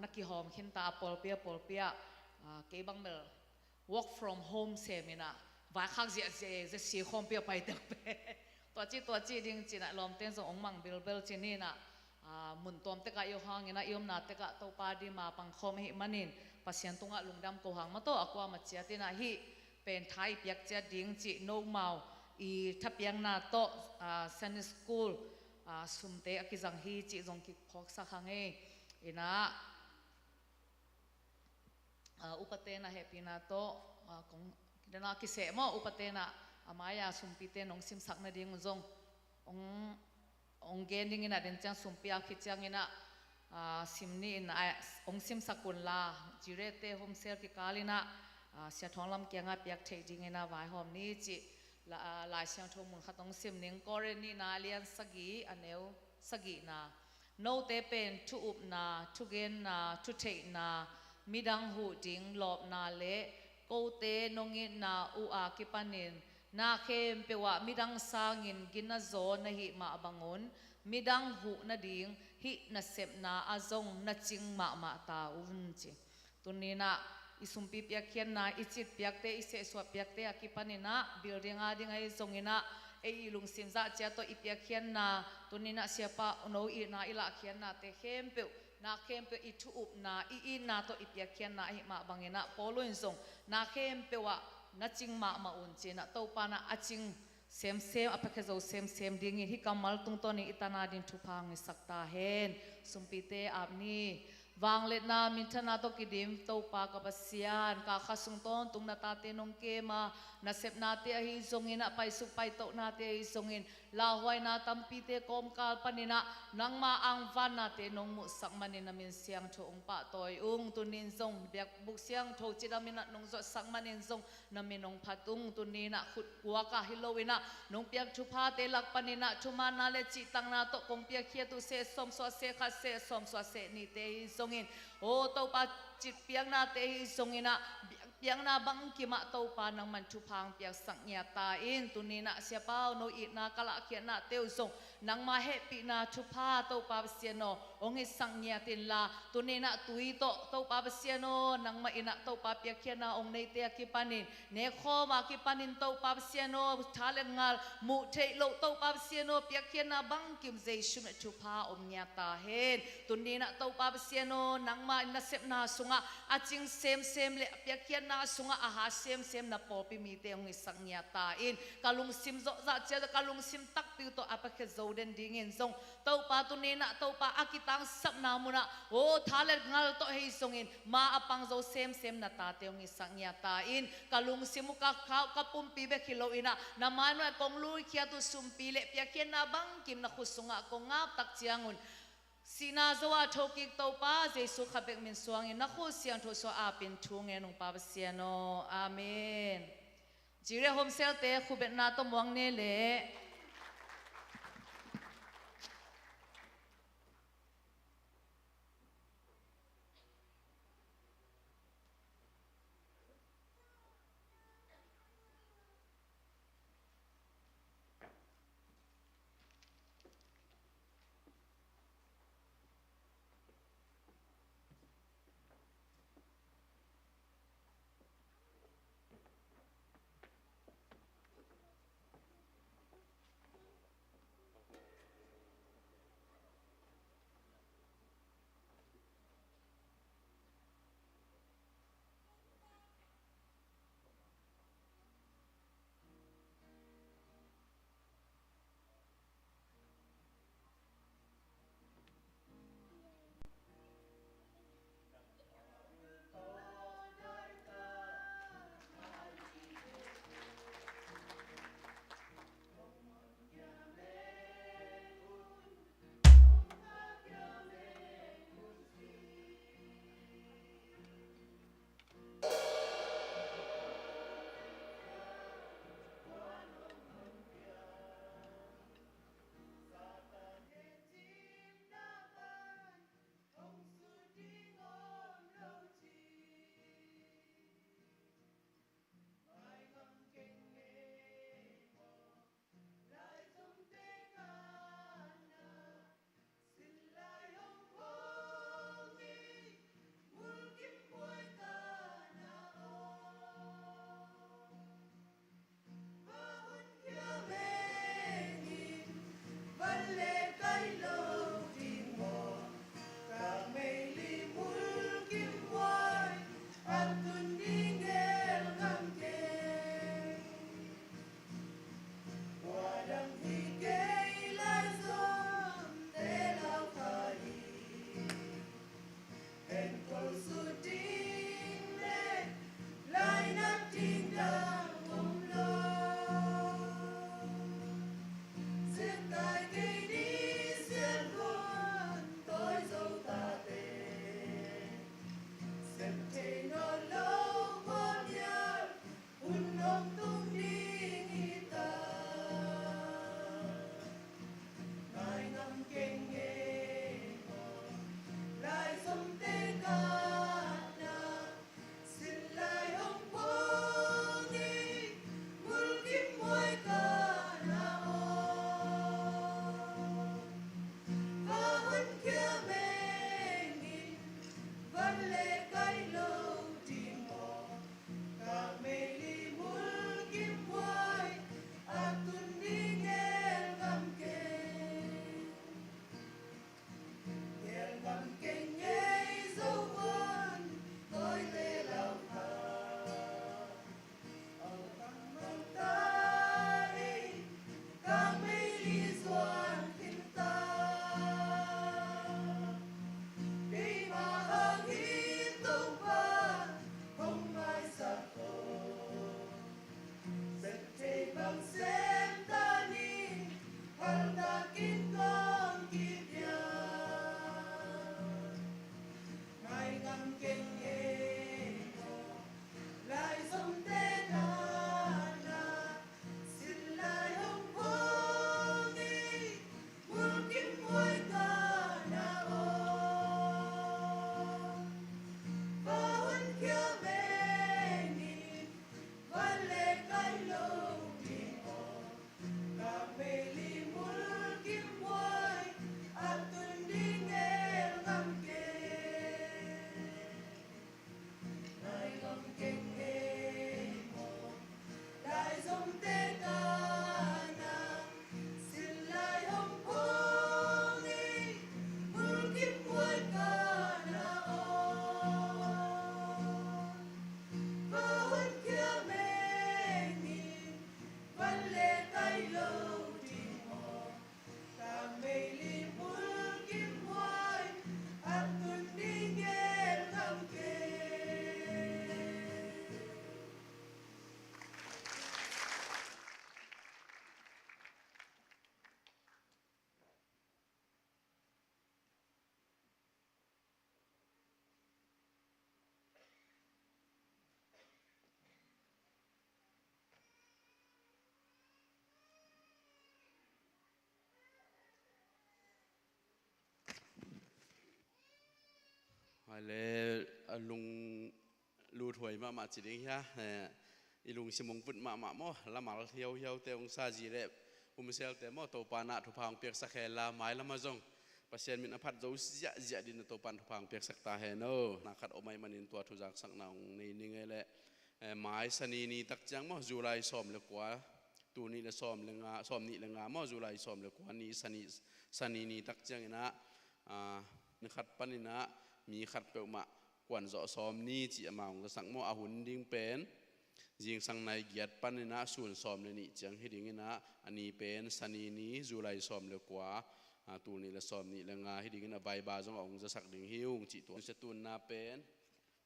Speaker 4: นักกีหอมขึ้นตาปอลเปียเก็บังเบล work from home เสมินะไว้คักจะสีหอมเปียไปเต็มไปตัวจีดิ้งจีนะลมเต้นส่งองมังเบลจีนี่นะมุนตัวเตกะยหังนะยมนาเตกะตัวปาดีมาปังคมหิมันินปัสยันตุงะลุงดำโกหังมาโตอากวามาเจียตินะฮิเป็นไทยเปียกเจียดิ้งจีโนเมาอีทับยังนาโตเซนสคูลสุมเตอกิจังฮีจิจงกิพอกสักครั้งเอนะอุปเทนะเฮปินาโตของเดนากิเสมอุปเทนะอามายาสุมพิเตนองซิมสักนาดิ่งจงองเกนดิ่งนะเดนจังสุมพิอาคิจังเนะซิมนี่นะองซิมสักุลลาจิเรเตโฮมเซลกิกาลินะเสียท้องลำเกียงอาเปียกเทดิ่งนะวายหอมนี้จิลายเสียงทมุนขัดต้องซิมนิงกอเรนีนาเลียนสกีอันเอวสกีนาโนเตเป็นทุอุบนาทุเกนนาทุเทนามิดังหูดิงหลบนาเลโกเตนงินาอุอากิปันินนาเข้มเปวะมิดังสางินกินนาโซนหิมาบังุนมิดังหูนาดิงหินาเซบนาอาจงนาจิงมาตาอุนจิตุนีนาอิสุมปีเปียกเขียนนาอิจิตเปียกเตอิเสสวะเปียกเตอากิปันินะบิลดิ้งอาดิ้งไอซงอินะเออิลุงซิมซาเจ้าตัวอิเปียกเขียนนาตุนีนะเสียปะโนอีนาอิละเขียนนาเตเข้มเปวนาเข้มเปวอิทุอุบนาอีนาตัวอิเปียกเขียนนาหิมาบังอินะโปลุนซงนาเข้มเปวะนาจิงมาอุนเจนะโตปานะอาจิงเซมอภิเษกเซมดิ้งอิที่กำมัลตุงตัวนี้อิตานาดินทุพังสักตาเฮนสุมปีเตอาบนี้วางเล็ดนามินทนาตกิดิมโตปากบเสียนกาขสุงต้นตุงนาตาเตนงเกมานาเซบนาเตอหิซงอินะไปสุไปโตนาเตอหิซงอินลาหวยนาตัมปีเตกอมกาลปนินะนังมาอังวันนาเตนงมุสักมันินามินเสียงโถองปะตอยอุงตุนินซงเบียกบุกเสียงโถจิดามินะนงจดสักมันินซงนามินงพัตุงตุนีนะขุดกัวกาฮิโลวินะนงเปียกชุพาเตลักปนินะชุมานาเลจิตังนาโตกงเปียกเขียตุเสสมสวเสขัดเสสมสวเสนิเตหิซงอินโอ้โตปาจิตเปียงนาเตหิซงอินะเปียงนาบังกิมาโตปานังมันชุพังเปียกสังญาตาอินตุนีนะเสียเป้าโนอินากะละเขียนนาเตวซงนังมาเฮปินาชุพาโตปาเสียโนองอิสังญาตินลาตุนีนะตุยโตปาเสียโนนังมาอินะโตปาเปียกเขียนนาองในเตียกิปานินเนโคมากิปานินโตปาเสียโนทาเลนงาลมุเทโลโตปาเสียโนเปียกเขียนนาบังกิมเจชุมชุพาองญาตาเฮนตุนีนะโตปาเสียโนนังมาอินะเซบนาสุงะอาจิงเซมเลเปียกเขียนนาสุงะอาหาเซมนะปอปิมีเตองอิสังญาตาอินกาลุงซิมโซจะเจกาลุงซิมตักปิวโตอาปะเคโซเดนดิงอินซงโตปาตุนีนะโตปาอากิตังสับนามุนะโอทาเลงาลโตเฮซงอินมาอปังโซเซมนะตาเตองอิสังญาตาอินกาลุงซิมุกะขาวกะปุมปีเบคิโลอินะนามาโนกงลุยเขียตุสุมปีเลเปียกเขียนนาบังกิมนะขุสุงะกงาบตักเจียงุนสีนาโซอาโทกิกโตปาเจสุขเบกมินสวงอินนักขุเสียงโทโซอาปินทุงเงนุงปาเสียโนอาเมนจีเรโฮมเซลเตขุเบตนาโตมวงเนเล
Speaker 1: เลยลุงรูถวยมาจีดิงฮะอีลุงสมงปุ่นมาโมละมาเที่ยวเตองซาจีเล่เซลเตโมโตปานะทุพังเปียกสักแค่ละไม้ละมาจงปัศยมินอภัดจะจะดินโตปันทุพังเปียกสักตาเฮโนนักขัดอมัยมันอินตัวทุจักสักนองนี่ไงแหละไม้สนีนีตักจังโมจุไลซ้อมเล็กกว่าตัวนี้ละซ้อมเล็งซ้อมนี่เล็งโมจุไลซ้อมเล็กกว่านี่สนีนีตักจังนะนึกขัดปันนะมีขัดเปลวมากวนจะซ้อมนี่จีมาของสังโมอาหุนดิ้งเป็นยิงสังในเกียรติปันนะส่วนซ้อมเลยนี่จังให้ดิ้งนะอันนี้เป็นสนีนี้จุไลซ้อมเล็กกว่าตัวนี้ละซ้อมนี่เล็งให้ดิ้งนะใบบาจงองจะสักดิ้งหิวจีตัวจะตุนนาเป็น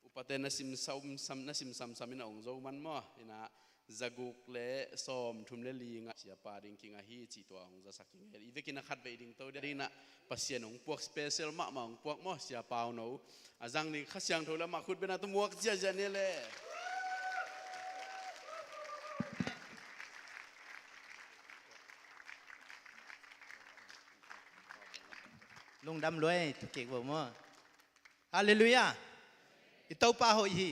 Speaker 1: อุปเทนสิมซ้ำมินองจะมันมั่วนะจักเล่ซ้อมทุ่มเล่ลีงเสียปาดิ้งกิงฮีจีตัวองจะสักดิ้งเฮอีเวกินขัดไปดิ้งตัวเดียนะปัศยนองพวกสเปเชียลมากองพวกมั่วเสียปาวโนจังนี่ขัดยังทุละมาขุดเป็นตัวมัวเจียจันนี่เลย
Speaker 5: ลุงดำรวยทุกเก่งบ่มั่วฮาเลลูยาอิตาปาโฮยี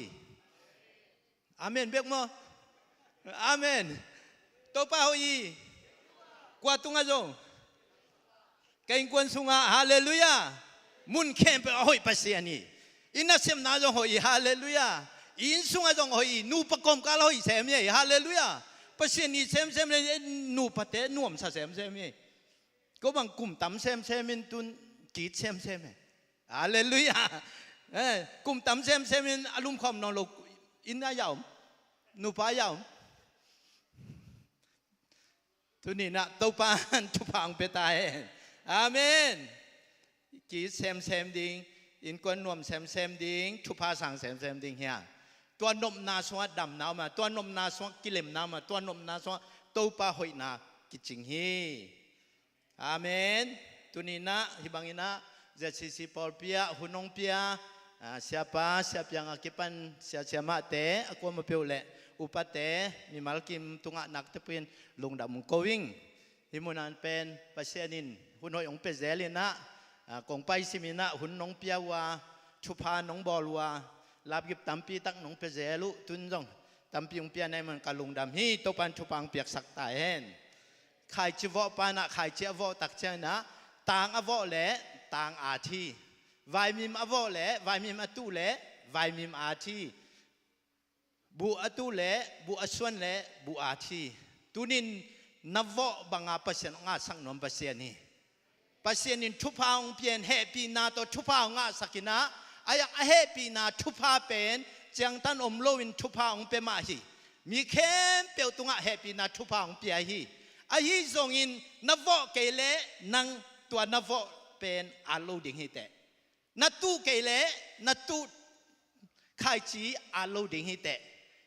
Speaker 5: อาเมนเบียกมั่วอาเมนตาปาโฮยีกว่าตุงอาจงเก่งกวนสุงาฮาเลลูยามุนเข้มไปโฮยปัสยานีอินนัสเซมนาจงโฮยฮาเลลูยาอินสุงอาจงโฮยนูปะกอมกาลโฮยเซมเยฮาเลลูยาปัสยานีเซมเลยนูปะเตนูมซาเซมเยก็บางกลุ่มตั้มเซมมินตุนกีดเซมฮาเลลูยากลุ่มตั้มเซมมินอารมณ์ความนอนโลกอินนายาวนูปายาวทุนี่นะตัวปานทุพังเปตายอาเมนกีดเซมดิงอินกวนนวมเซมดิงทุพาสังเซมดิงเฮียตัวนมนาสวะดำน้ำมาตัวนมนาสวะกิเลมน้ำมาตัวนมนาสวะตัวปาหอยนากิจิงฮีอาเมนตุนีนะฮิบังอินะเจสิปอลเปียหุนงเปียsiapa yang akipan siapa te aku mau pilih upate mi malkim tunga nak tepin lung dak mungkowing himunan pen pasienin hunoi ong pezelina kong pai simina hunong piawa chupa nong bolwa labgip tampi tak nong pezelu tunjong tampi ong pia nai man kalung dam hi topan chupang piak sak ta hen khai chivo pana khai chivo tak chana tang avo le tang athi vai mim avo le vai mim atu le vai mim athi bu atu le bu aswan le bu athi tunin navo banga pasien nga sang nom pasien ni pasienin thupaung pian happy na to thupaung nga sakina ayak happy na thupa pen chang tan om lowin thupaung pe ma hi mi khem pe tunga happy na thupaung pia hi a hi zongin navo kele nang tua navo pen alo ding hi te na tu kele na tu khai chi alo ding hi te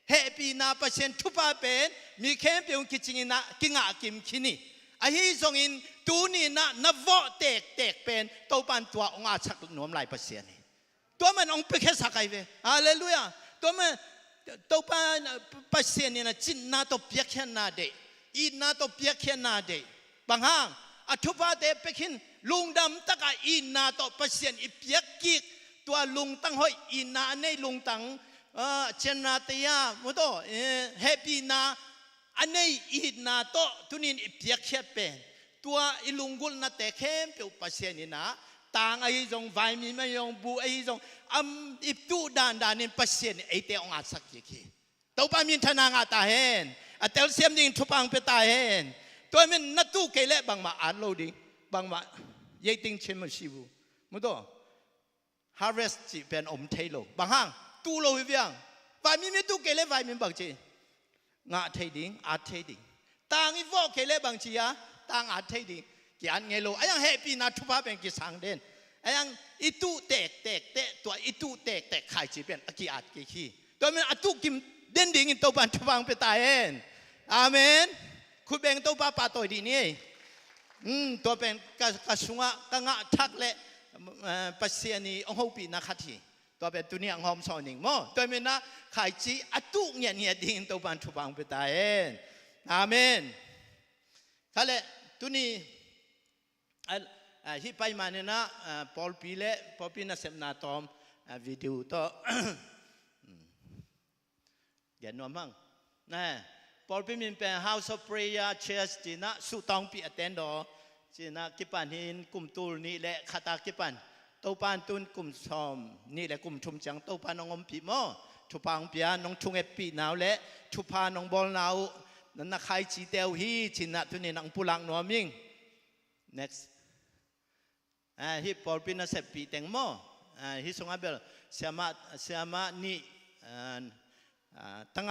Speaker 5: happy na pasien thupa pen mi khem pe ung kiching na kinga kim khini a hi zongin tu ni na navo tek pen to pan tua nga chak nom lai pasien ni to man ong pe khe sakai ve hallelujah to man to pan pasien ni na chin na to piak khen na de i na to piak khen na de bang hang a thupa te pekin lung dam taka i na to pasien i piak ki tua lung tang hoi i na nei lung tang chen na te ya mo to happy na anei i na to tunin i piak khet pen tua ilunggul na te khem pe pasien ni na tang ai jong vai mi ma yong bu ai jong iptu dan in pasien ai te ong asak ki to pa min thana nga ta hen atel siam ding thupang pe ta hen to min na tu ke le bang ma an lo ding bang ma ye ting chen ma sibu mo to harvest chi pen om thai lo bang hang tu lo wi yang vai mi tu ke le vai mi bang chi nga thai ding a thai ding tang i vo ke le bang chi ya tang a thai ding kian nge lo ayang happy na thupa pen ki sang den ayang itu tek tua itu tek khai chi pen aki at ki khi to men atu kim den ding in to ban thupang pe ta hen amen khu beng to pa toy di ni to pen ka sunga ka nga thak le pasiani ong hopi na khathi to pen tunia ngom so ning mo to men na khai chi atu nge ding to ban thupang pe ta hen amen khale tuni hi pai mane na Paul pile popina semna tom วิดีโอต่อ อย่านวมมั่งนะพอพิมินเป็น House of Prayer Church จีน่ะสุตองปีอัตเทนดอจีน่ะกิปันหินกลุ่มตูลนี่แหละขัตากิปันเต้าปานตุนกลุ่มซอมนี่แหละกลุ่มชุมจังเต้าปานน้องอมปีโมชุพังเปียน้องชุงเอปีนาวและชุพาน้องบอลนาวนั่นนักใครจีเตวฮีจีน่ะตุนี่นังปุลังนัวมิง next ฮิปอลปินาเซปีเต็งโมฮิสงอาเบลเสียมานี่ตั้ง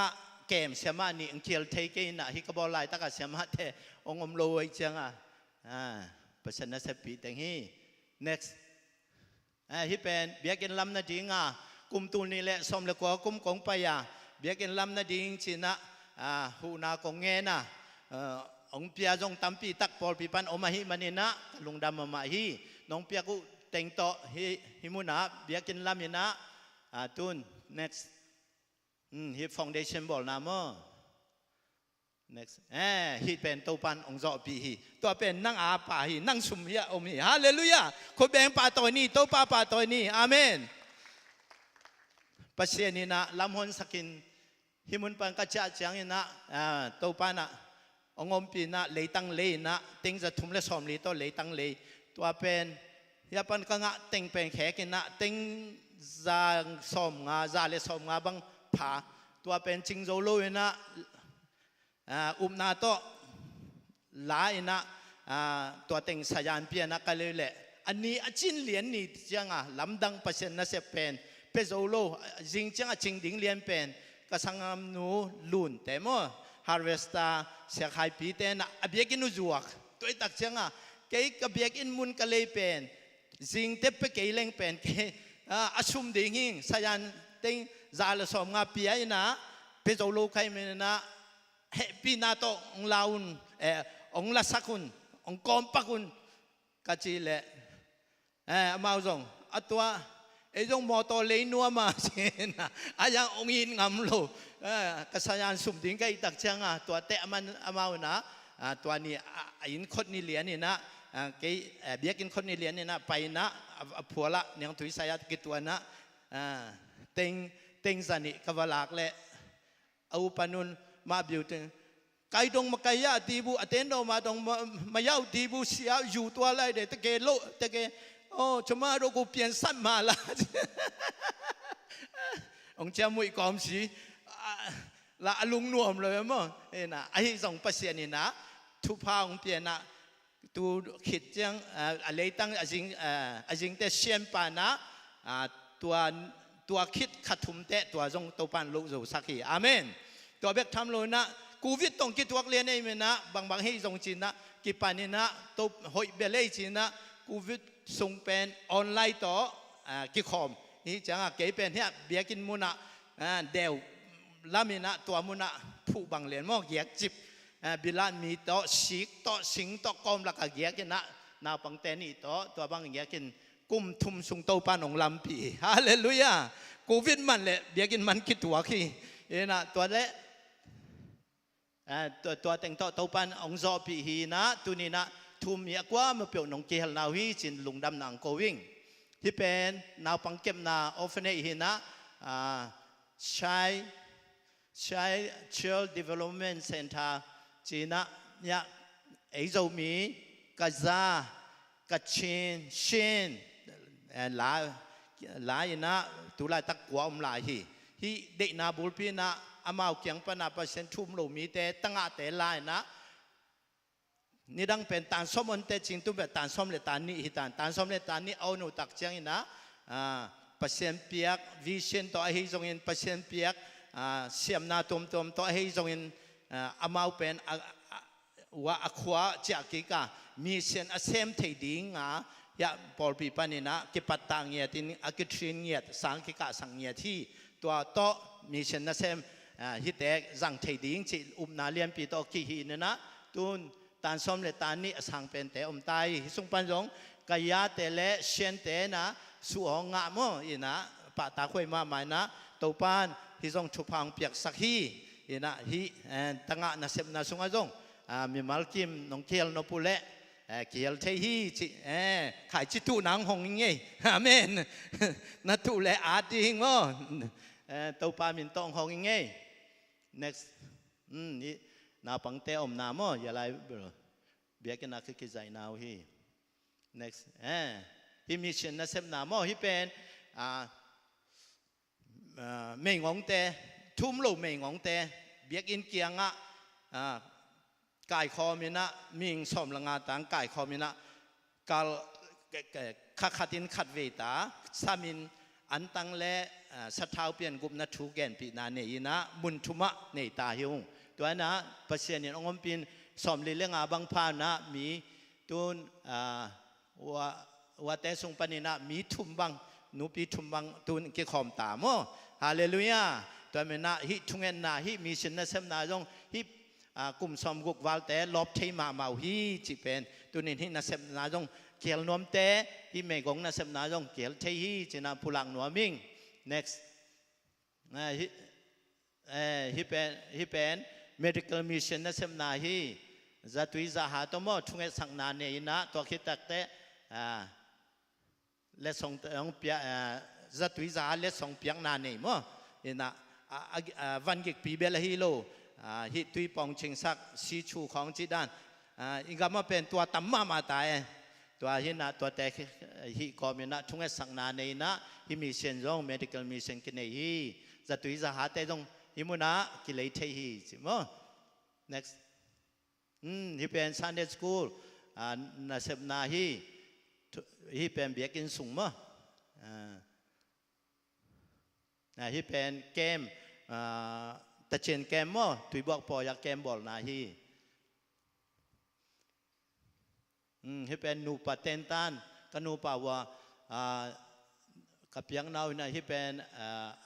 Speaker 5: เกมเสียมานี่อังเคียลเทกินนะฮิกบอลไลตั้งเสียมาเทองอมโลยจังเปอร์เซ็นต์น่าจะปีแต่งฮี next ฮิเป็นเบียกินลำนาดิงกุมตูนี่แหละสมเลกัวกุมกงไปยาเบียกินลำนาดิงชินะหูนากงเงนะองเปียจงตั้มปีตักปอลปีปันอมาฮิมันนี่นะลุงดำมาฮิน้องเปียกุเต็งโตฮิมุนะเบียกินลำนี่นะตุน next ฮิฟาวเดชั่นบอลนามอ next ฮิเป็นตัวปันองจอปีฮิตัวเป็นนั่งอาปาฮินั่งสุมฮิอมฮิฮาเลลูยาคนแบ่งปาตัวนี้ตัวปาตัวนี้อาเมนปัจเจนี่นะลำหนสกินฮิมุนปันกัจจจังนี่นะตัวปันนะองอมปีนะเลยตั้งเลยนะติงจะทุ่มเลสอมลีตัวเลยตั้งเลยตัวเป็นยาปันกังะติงเป็นแขกินนะติงจางสอมงาจาเลสอมงาบังผาตัวเป็นจิงโจโลยนะนาโตลายนะตัวเต็งสยานเปียนะกันเลยแหละอันนี้จินเหรียญนี่จังลำดังเปอร์เซ็นต์นะเสพเป็นเปโซโลจริงจังจริงดิ่งเหรียญเป็นกระสังมนูลุนแต่มื่อ harvesta เสียหายปีเตนะอเบียกินุจวกตัวตักจังเกี่ยกับเบียกินมุนกันเลยเป็นจริงเทปเกี่ยเล่งเป็นเกี่ยอาชุมดิ่งหิงสยานเต็งจาลสมงาเปียนะเปโซโลใครมันนะเฮปีนาโตองลาอุนองลาสักุนองกอมปักุนกัจจิเลมาอุจงอัตัวจงมอโตเลยนัวมาเช่นอายังองอินงามโลกษัตริย์สุมดิ่งก็อีตักจังตัวเตะมันมาอุนะตัวนี้อินคนนี่เหรียญนี่นะเกี่ยเบียกินคนนี่เหรียญนี่นะไปนะผัวละเนียงถุยสายกิตัวนะเต็งสนิกวลากเละเอาปนุนมาบิวตึงไก่ดงมาไก่ยาตีบูอเตนโดมาดงมายาวตีบูเสียอยู่ตัวอะไรเด็กตะเกโลตะเกโอ้ชมาโรกูเปลี่ยนสั้นมาละองเจ้ามุยกอมสีละลุงนวมเลยมั้งนะไอ้ส่งปัสเซียนี่นะทุพาองเปลี่ยนนะตูขิดจังอะไรตั้งอาจิงเตเชียนปานะตัวคิดขัดทุมเตะตัวจงตัวปันลูกอยู่สักทีอาเมนตัวเบกทำเลยนะกูวิทย์ต้องคิดวักเรียนเองนะบางให้ส่งจีนนะกิปานี่นะตัวหอยเบลเลยจีนนะกูวิทย์ส่งเป็นออนไลน์ต่อกิคอมนี่จังเก๋เป็นเนี่ยเบียกินมุนะเดวลามินะตัวมุนะผู้บางเรียนมองเกียกจิบบิลานมีต่อสิกต่อสิงต่อกอมละกเกียกินนะนาปังเตนี่ต่อตัวบางเกียกินกุมทุมสุงโตปานองลำปีฮาเลลูยากูวิทย์มันเลยเบียกินมันคิดตัวขี้นะตัวเละตัวแต่งตัวปันองจอปีฮีนะตัวนี้นะทุ่มยากว่ามาเปียวน้องเกลนาวิจินลุงดำนางโกวิ่งที่เป็นนาวปังเก็บนาออฟเนฮีนะใช้ Child Development Center จีนะเนี่ยไอโจมีกาซากาชินชินหลายนะตุลาตะกัวอมลายฮีเด็กนาบุลปีนะอามาเกียงปนาเปอร์เซ็นต์ทุ่มโลมีแต่ตั้งแต่ลายนะนี่ดังเป็นตานส้มอันเตจริงตุ้มเป็นตานส้มเลตานนี่ฮิตานตานส้มเลตานนี่เอาหนูตักเจียงนะเปอร์เซ็นต์เปียกวิเชนต่อให้จงอินเปอร์เซ็นต์เปียกเสียมนาตุ่มต่อให้จงอินอามาเป็นว่าอควาจากกิกามีเส้นอาเซมเทดิ้งยาปอลปีปานี่นะกิปัตตังเงียตินอากิทรินเงียสังกิกาสังเงียที่ตัวโตมีเส้นอาเซมฮิตเอกจังเทดิ้งจินาเลียนปีโตกิฮีเนี่ยนะตุนตานส้มเลตานนี่สังเป็นแต่ตายสุงปันจงกายาเตเลเชนเตนะสุหงะโมอีนะปะตาคุยมาหมายนะตัวปานฮิจงชุพังเปียกสักฮีอีนะฮิตั้งนะเสพนะสุงอาจงมีมัลกิมน้องเคียลนปุเล เกียรติฮีจิขายจิตุนางหงงี้อาเมนนัตุเลอาดิงอ๋อตัวปามินตองหงงี้ next นี่นาปังเตอมนามอ๋ออย่าไล่เบียกันนักคือใจนาวฮี next ฮิมิชันนัสเซมนามอ๋อฮิเป็นเมงงเตทุ่มโลเมงงเตเบียกินเกียงกายคอมินะมิงสมละงาตังกายคอมินะกาลขัดตินขัดเวตาสามินอันตังและสัทธาวเปลี่ยนกุมนัทูแกนปีนาเนยนะมุนทุมะเนตาหิงตัวนะปัจเจกองค์ปินสมลิเลงอาบังพานะมีตุนว่าแต่ทรงปนินะมีทุมบังนูปีทุมบังตุนเกี่ยขอมตามฮาเลลูยาตัวเมนะฮิทุงเงินนะฮิมีสินนะเสมนาจงฮิกลุ่มสมกุกวาลแต่ลบเทมาเมาฮีจิเป็นตัวนี้ที่นัสเซมนาจงเกี่ยวนวมแต่ที่เมกงนัสเซมนาจงเกี่ยวเทฮีจินาพุลังนัวมิง next ฮิเป็น medical mission นัสเซมนาฮีจัตุยซาหาตัวมอทุงเงินสังนาเนยนะตัวคิดตักแต่และส่งองเปียจัตุยซาและส่งเปียงนาเนยมั้งยนะวันกิกปีเบลฮิโลฮิตุยปองชิงสักสีชูของจิดันอีกมาเป็นตัวตั้มมาตายตัวฮินะตัวแต่ฮิกอมินะทุงเอสังนาเนนะฮิมิเชนจง medical mission กินเนฮีจะตุยจะหาแต่จงฮิมุนะกิเลเทฮีจิมั้ง next ฮิเป็น Sunday school นาเซบนาฮิเป็นเบียกินสูงมั้งฮิเป็นเกมแต่เช่นเกมมั้งตุยบอกพออยากเกมบอลนะฮิเป็นนูปะเตนตันกันนูปะว่ากับยังนาวินะฮิเป็น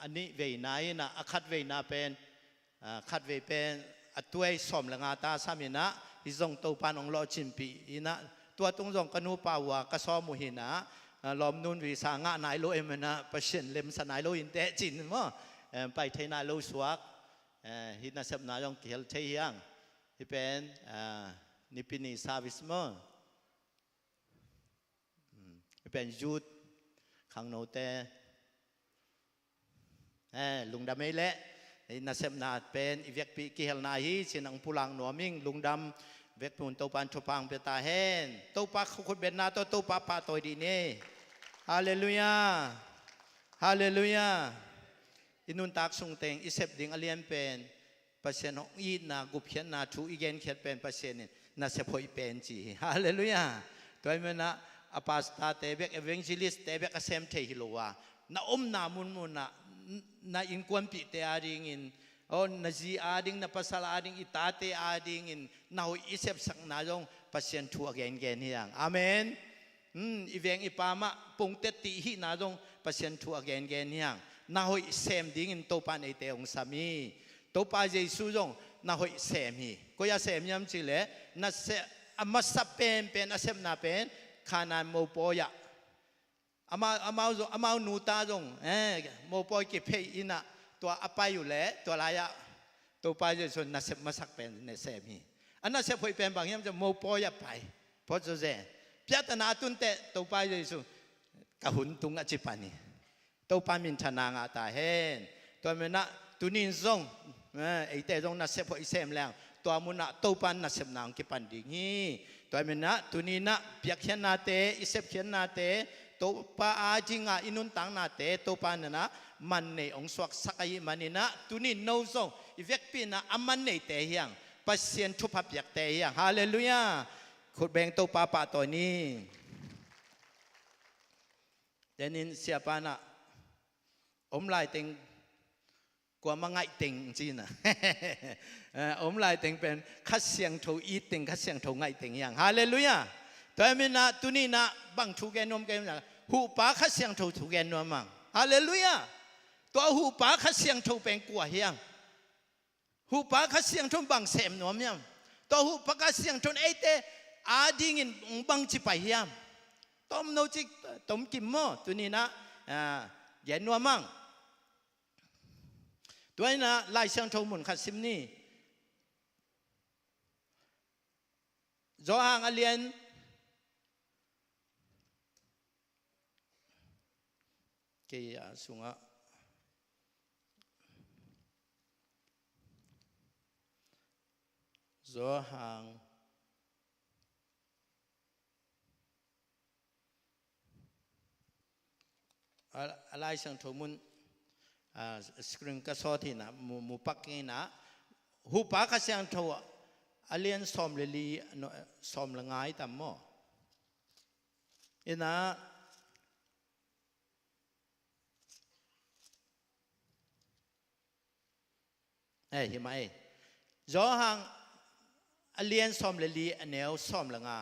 Speaker 5: อันนี้เวนัยนะคัดเวนัยเป็นคัดเวเป็นตัวสมละงาตาสามินะฮิจงตัวปานองลอจิมปีนะตัวตรงจงกันนูปะว่ากระซอมุหินะลอมนุนวิสางะนายโลเอมนะประชันเลมสนายโลอินเตจินมั้งไปเทนายโลสวกฮินาเซบนายองเกี่ยวเทียงฮิเป็นนิพินีซาวิสมั้งฮิเป็นยูดขังโนเตลุงดำไม่เละฮินาเซบนาเป็นอีเวกปีกิเฮลนาฮีชินังพุลังหนัวมิงลุงดำเวกปุ่นตัวปันชุปังเปตาเฮนตัวปักขุดเบนนาตัวปาปาตัวดีเน่ฮาเลลูยาฮาเลลูยาอินุนตักสุงเตงอิเซบดิงอเลียนเป็นเปอร์เซ็นต์ของอีนากุบเขียนนาทูอีเกนเขียนเป็นเปอร์เซ็นต์นี่น่าเสพอยเป็นจีฮาเลลูยาตัวมันนะอาปาสตาเตเบกเอเวนจิลิสเตเบกเซมเทฮิโลวาน่านามุนน่าอินควนปิเตอาดิงินโอ้นาจีอาดิงน่าภาษาอาดิงอิตาเตอาดิงินน่าอิเซบสักนาจงเปอร์เซ็นต์ทัวเกนเกนเฮียงอาเมนอีเวงอีปามะปุ่งเตติฮินาจงเปอร์เซ็นต์ทัวเกนเกนเฮียงน่าหอยเซมดิ้งอินโตปานไอเตองสามีโตปาเยซูจงน่าหอยเซมฮีก็อย่าเซมยามจิเลน่าเซอามาสับเป็นอาเซมนาเป็นขานานโมโปยะอามานูตาจงโมโปยเก็บเพยินะตัวอภัยอยู่แล้วตัวลายะโตปาเยซูน่าเซมมาสักเป็นในเซมฮีอันน่าเซมหอยเป็นบางยามจะโมโปยะไปเพราะจะเจพิจารณาตุนเตโตปาเยซูกะหุนตุงอจิปานีตัวปามินชนางอาตาเฮนตัวมันนะตุนินซงไอเตจงนัสเซพออิเซมแล้วตัวมันนะตัวปานนัสเซมนางกิปันดิงีตัวมันนะตุนินะเปียกเขียนนาเตอิเซพเขียนนาเตตัวปาอาจิงะอินุนตังนาเตตัวปานนะมันเนองสวักสักายมันนะตุนินโนซงอีเวกปีนะอามันเนเตเฮียงปัสเซียนทุบพับเปียกเตเฮียงฮาเลลูยาขุดแบ่งตัวปาปะตัวนี้เดนินเสียปานะลายเต็งกว่ามังไงเต็งจีน่ะลายเต็งเป็นคัดเสียงถูอีเต็งคัดเสียงถูไงเต็งอย่างฮาเลลูยาตัวมินะตุนีนะบังถูแกนมแกนอย่างหูปาคัดเสียงถูแกนมมังฮาเลลูยาตัวหูปาคัดเสียงถูเป็นกัวเฮียงหูปาคัดเสียงถูบังเสมนวมยังตัวหูปาคัดเสียงถูไอเตอาดิงินบังจิไปเฮียมต้มโนจิต้มกิมโมตุนีนะเย็นนัวมังตัวนี้นะลายเสียงโทมุนขัดซิมนี่จอหางอเลียน kaya sunga gió hàng alai sang thô mun screen ka so thi na mu pak ni na hu pa ka sang thô alien som le li som la ngai tam mo ina hi mai gió hàng alien som le li anel som la nga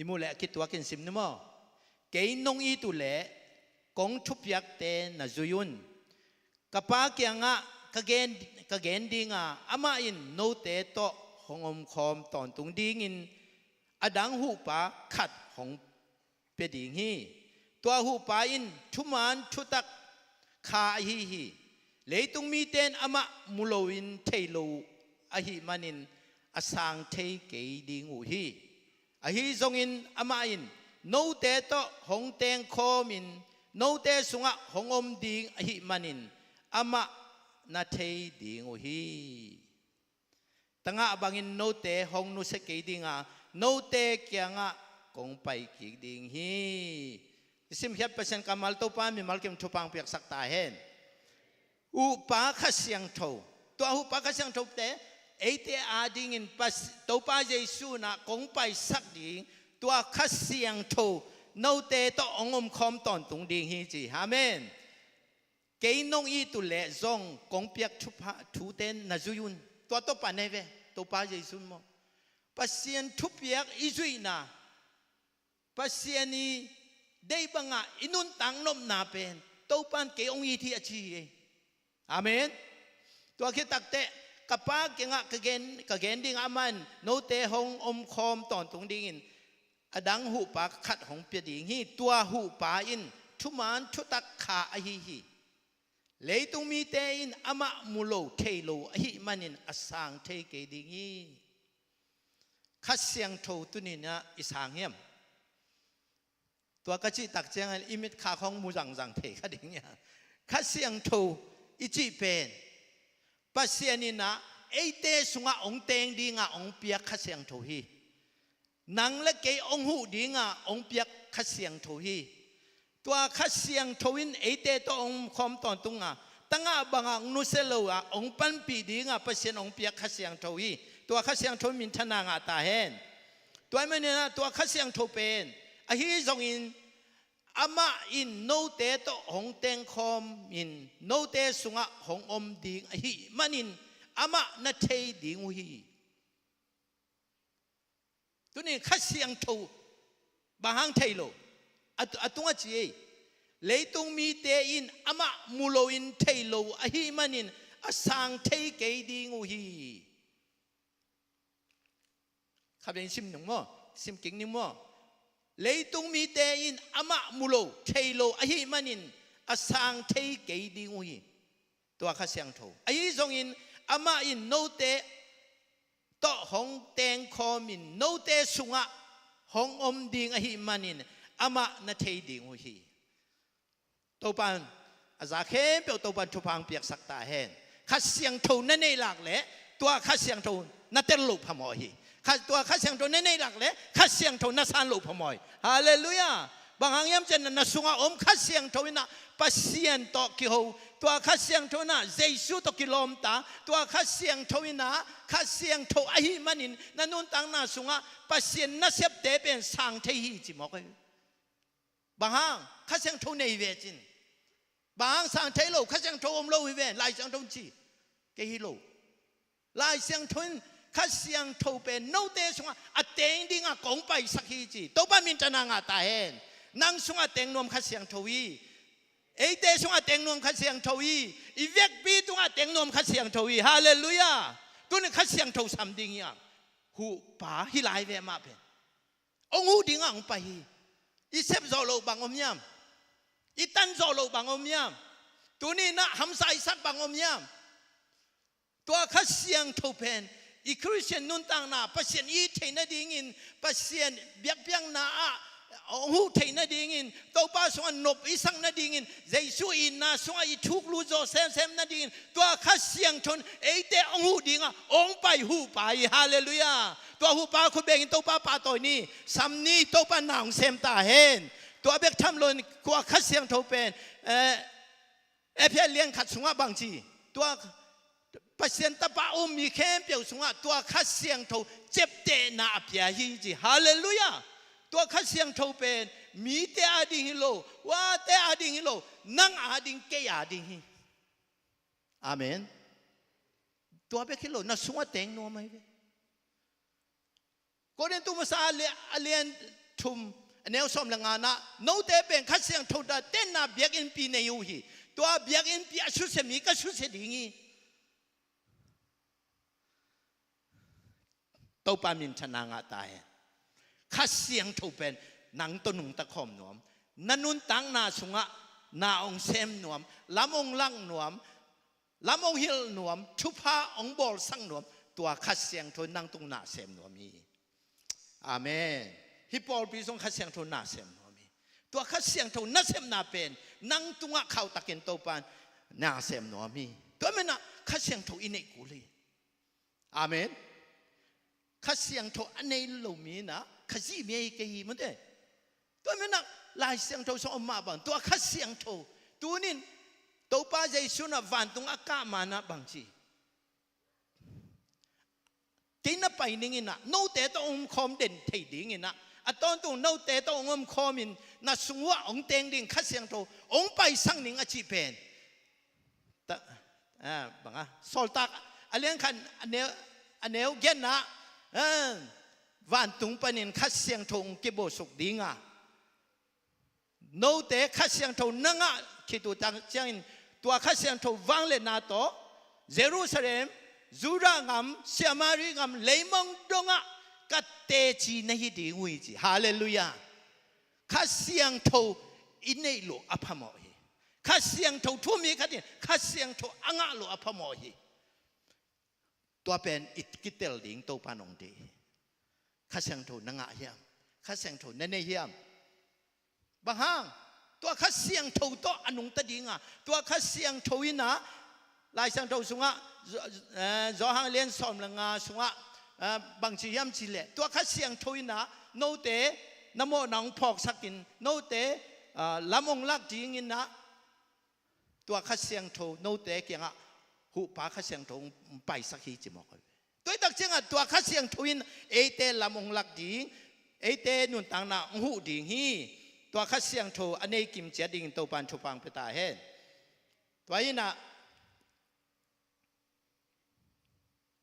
Speaker 5: imu le kitwa kin sim ni mo ke nong i tu le kong thup yak te na zuyun kapa kya nga ka gen dinga ama in no te to hongom khom ton tung ding in adang hu pa khat hong pe ding hi tua hu pa in thuman thutak kha hi leitung mi ten ama mulowin thailo a hi manin asang thei ke ding u hi a hi zongin ama in no te to hong teng khomin no te sunga hongom ding a hi manin ama na thei ding u hi tanga bangin no te hong nu se ke dinga no te kya nga kong pai ki ding hi sim hiat pasen kamal to pa mi malkem thupang piak sak ta hen u pa kha siang tho to hu pa kha siang tho te ate ading in pas to pa jesu na kong pai sak ding to kha siang tho no te to ongom khom ton tung ding hi chi amen ke nong i tu le zong kong piak thupa thu ten na zuyun to pa ne ve to pa jesu mo pasien thu piak i zui na pasien ni dei banga inun tang nom na pen to pan ke ong i thi a chi amen tua khi tak te kapa ke nga ka gen ding aman no te hong om khom ton tung ding in adang hu pa khat hong pe ding hi tua hu pa in thuman thutak kha a hi leitung mi te in ama mulo thailo a hi manin asang thei ke ding hi khat siang tho tunina isang hiam tua ka chi tak chang an imit kha khong mu jang jang the kha ding ya khat siang tho ichi pen pasianina eite sunga ong teng dinga ong piak kha siang tho hi nang le ke ong hu dinga ong piak kha siang tho hi tua kha siang tho in eite to ong khom ton tunga tanga banga nu se lo a ong pan pi dinga pasien ong piak kha siang tho hi tua kha siang tho min thana nga ta hen tua me ne na tua kha siang tho pen a hi zong in ama in no te to hong teng khom in no te sunga hong om ding a hi manin ama na thei ding u hi tuni kha siang tho bahang thei lo atunga chi leitung mi te in ama mulo in thei lo a hi manin asang thei ke ding u hi khabeng sim nung mo sim king ni mo leitung mi te in ama mulo thailo a hi manin asang thei ke ding u hi to kha siang tho ai zong in ama in no te to hong teng khomin no te sunga hong om ding a hi manin ama na thei ding u hi to pan aza khem pe to pan thupang piak sak ta hen kha siang tho na nei lak le to kha siang tho na tel lu phamo hiตัวข้าเสียงตัวนี้หลักเลยข้าเสียงตัวนัสานลูกพมอยฮาเลลูยาบางอย่างเช่นนัสุงอาอมข้าเสียงตัวน่ะปัสเซียนตอกิโฮตัวข้าเสียงตัวน่ะเจสุตอกิลอมตาตัวข้าเสียงตัวน่ะข้าเสียงตัวไอฮิมันินนั่นนู่นต่างนัสุงอาปัสเซียนนัสเซบเตเป็นสังเทหิจิมอกเลยบางอย่างข้าเสียงตัวในเวจินบางสังเทโลข้าเสียงตัวอมโลวิเวลายสังตัวจีเกฮิโลลายเสียงตัวข้าเสียงโทเป็นโนเตสุงอาเตงดิ้งอากงไปสักทีจีตัวบ้านมินจะนางอาตาเห็นนางสุงอาเตงนวมข้าเสียงโทวีเอเตสุงอาเตงนวมข้าเสียงโทวีอีเวกบีตุงอาเตงนวมข้าเสียงโทวีฮาเลลูยาตัวนี้ข้าเสียงโทสามดิ้งอย่างหูป่าฮิไลเวมาเป็นองหูดิ้งอ่างไปอีเซฟโซโลบางอมยามอีตันโซโลบางอมยามตัวนี้นะฮัมไซซักบางอมยามตัวข้าเสียงโทเป็นอีคริสเตียนนุ่นต่างนาปัสเซียนอีเทนดิ่งอินปัสเซียนเบียกเบียงนา hu thei na ding in to pa so nop isang na ding in jesu in na so I thuk lu zo sem na ding to kha siang thon eite hu ding a ong pai hu pai hallelujah to hu pa khu beng to pa pa toy ni sam ni to pa nang sem ta hen to bek tham lon ko kha siang tho pen e phia lian khat sunga bang chi to pasien ta pa mi khem piao sunga to kha siang tho chep te na apia hi ji hallelujahตัวข้าเสียงโทเป็นมีแต่อาดิงฮิโลว่าแต่อาดิงฮิโลนั่งอาดิงเกยอาดิงฮิอาเมนตัวเบคิโลน่าสวดเต็งนัวไหมเว้ก็เดินตุมาซาเลียนทุมแนวสมละงานะโน้ตเตเป็นข้าเสียงโทดาเต้นนาเบียกอินปีในยูฮีตัวเบียกอินปีอาชุเสมีก็ชุเสดิงีตัวปามินชนะงาตายข้าเสียงถูกเป็นนังต้นหนุ่งตะคอมหนวมนันนุนตังนาสุงะนาองเซมหนวมลำองลังหนวมลำองฮิลหนวมชุพาองบอลสังหนวมตัวข้าเสียงถูกนังตรงนาเซมหนวมีอาเมนฮิปโปปีทรงข้าเสียงถูกนาเซมหนวมีตัวข้าเสียงถูกนาเซมนาเป็นนังตรงเข้าตะเกียนโตปานนาเซมหนวมีตัวมันนะข้าเสียงถูกอินเนกุลีอาเมนข้าเสียงถูกอันในโลมีนะข้าซีเมียกี่มันเด้ตัวมันนักลายเสียงโทสอมมาบังตัวข้าเสียงโทตัวนี้ตัวป้าใจสุนัขวันตรงอากาศมานะบางทีที่นับไปนี่นะโน้ตแต่ต้องคอมเด่นที่ดิ่งนะอะตอนตรงโน้ตแต่ต้องคอมินน่ะสงว่าองเตงดิ่งข้าเสียงโทองไปสังนิ่งอาชีพเป็นแต่บังอ่ะสอลตักอันเลี้ยงขันอันเนี้ยเย็นนะวันตุงปนินข้าเสียงทงกิโบสุกดีงาโนเตข้าเสียงทงนังอ่ะคิดดูจังเจ้าอินตัวข้าเสียงทงวังเลนาโตเยรูซาเล็มจูดางามเซียมารีงามเลมงดงอ่ะกัดเตจีในฮิดีงุยจีฮาเลลูยาข้าเสียงทงอินเนโลอภามอฮีข้าเสียงทงทุ่มีขัดดิข้าเสียงทงอ่างโลอภามอฮีตัวเป็นอิทกิเตลดิงโตปานองดีข้าเสียงโทนังอาเฮียมข้าเสียงโทเนเนเฮียมบางห้างตัวข้าเสียงโทโตอนุงตะดิงอ่ะตัวข้าเสียงโทอินะลายเสียงโทสุงะจอหางเลียนสอมละงาสุงะบางทียามจีเล่ตัวข้าเสียงโทอินะโนเตนโมนังพอกสักกินโนเตลำองลักดิงินนะตัวข้าเสียงโทโนเตเกียงอ่ะหูปาข้าเสียงโทไปสักทีจิมอกตัวตักเชียงอ่ะตัวข้าเสียงทวินเอเตลำองลักดิ่งเอเตนุนตังนาหูดิ่งฮีตัวข้าเสียงโทอันนี้กิมเจดิ่งตัวปันชุปังเปตาเฮนตัวนี้นะ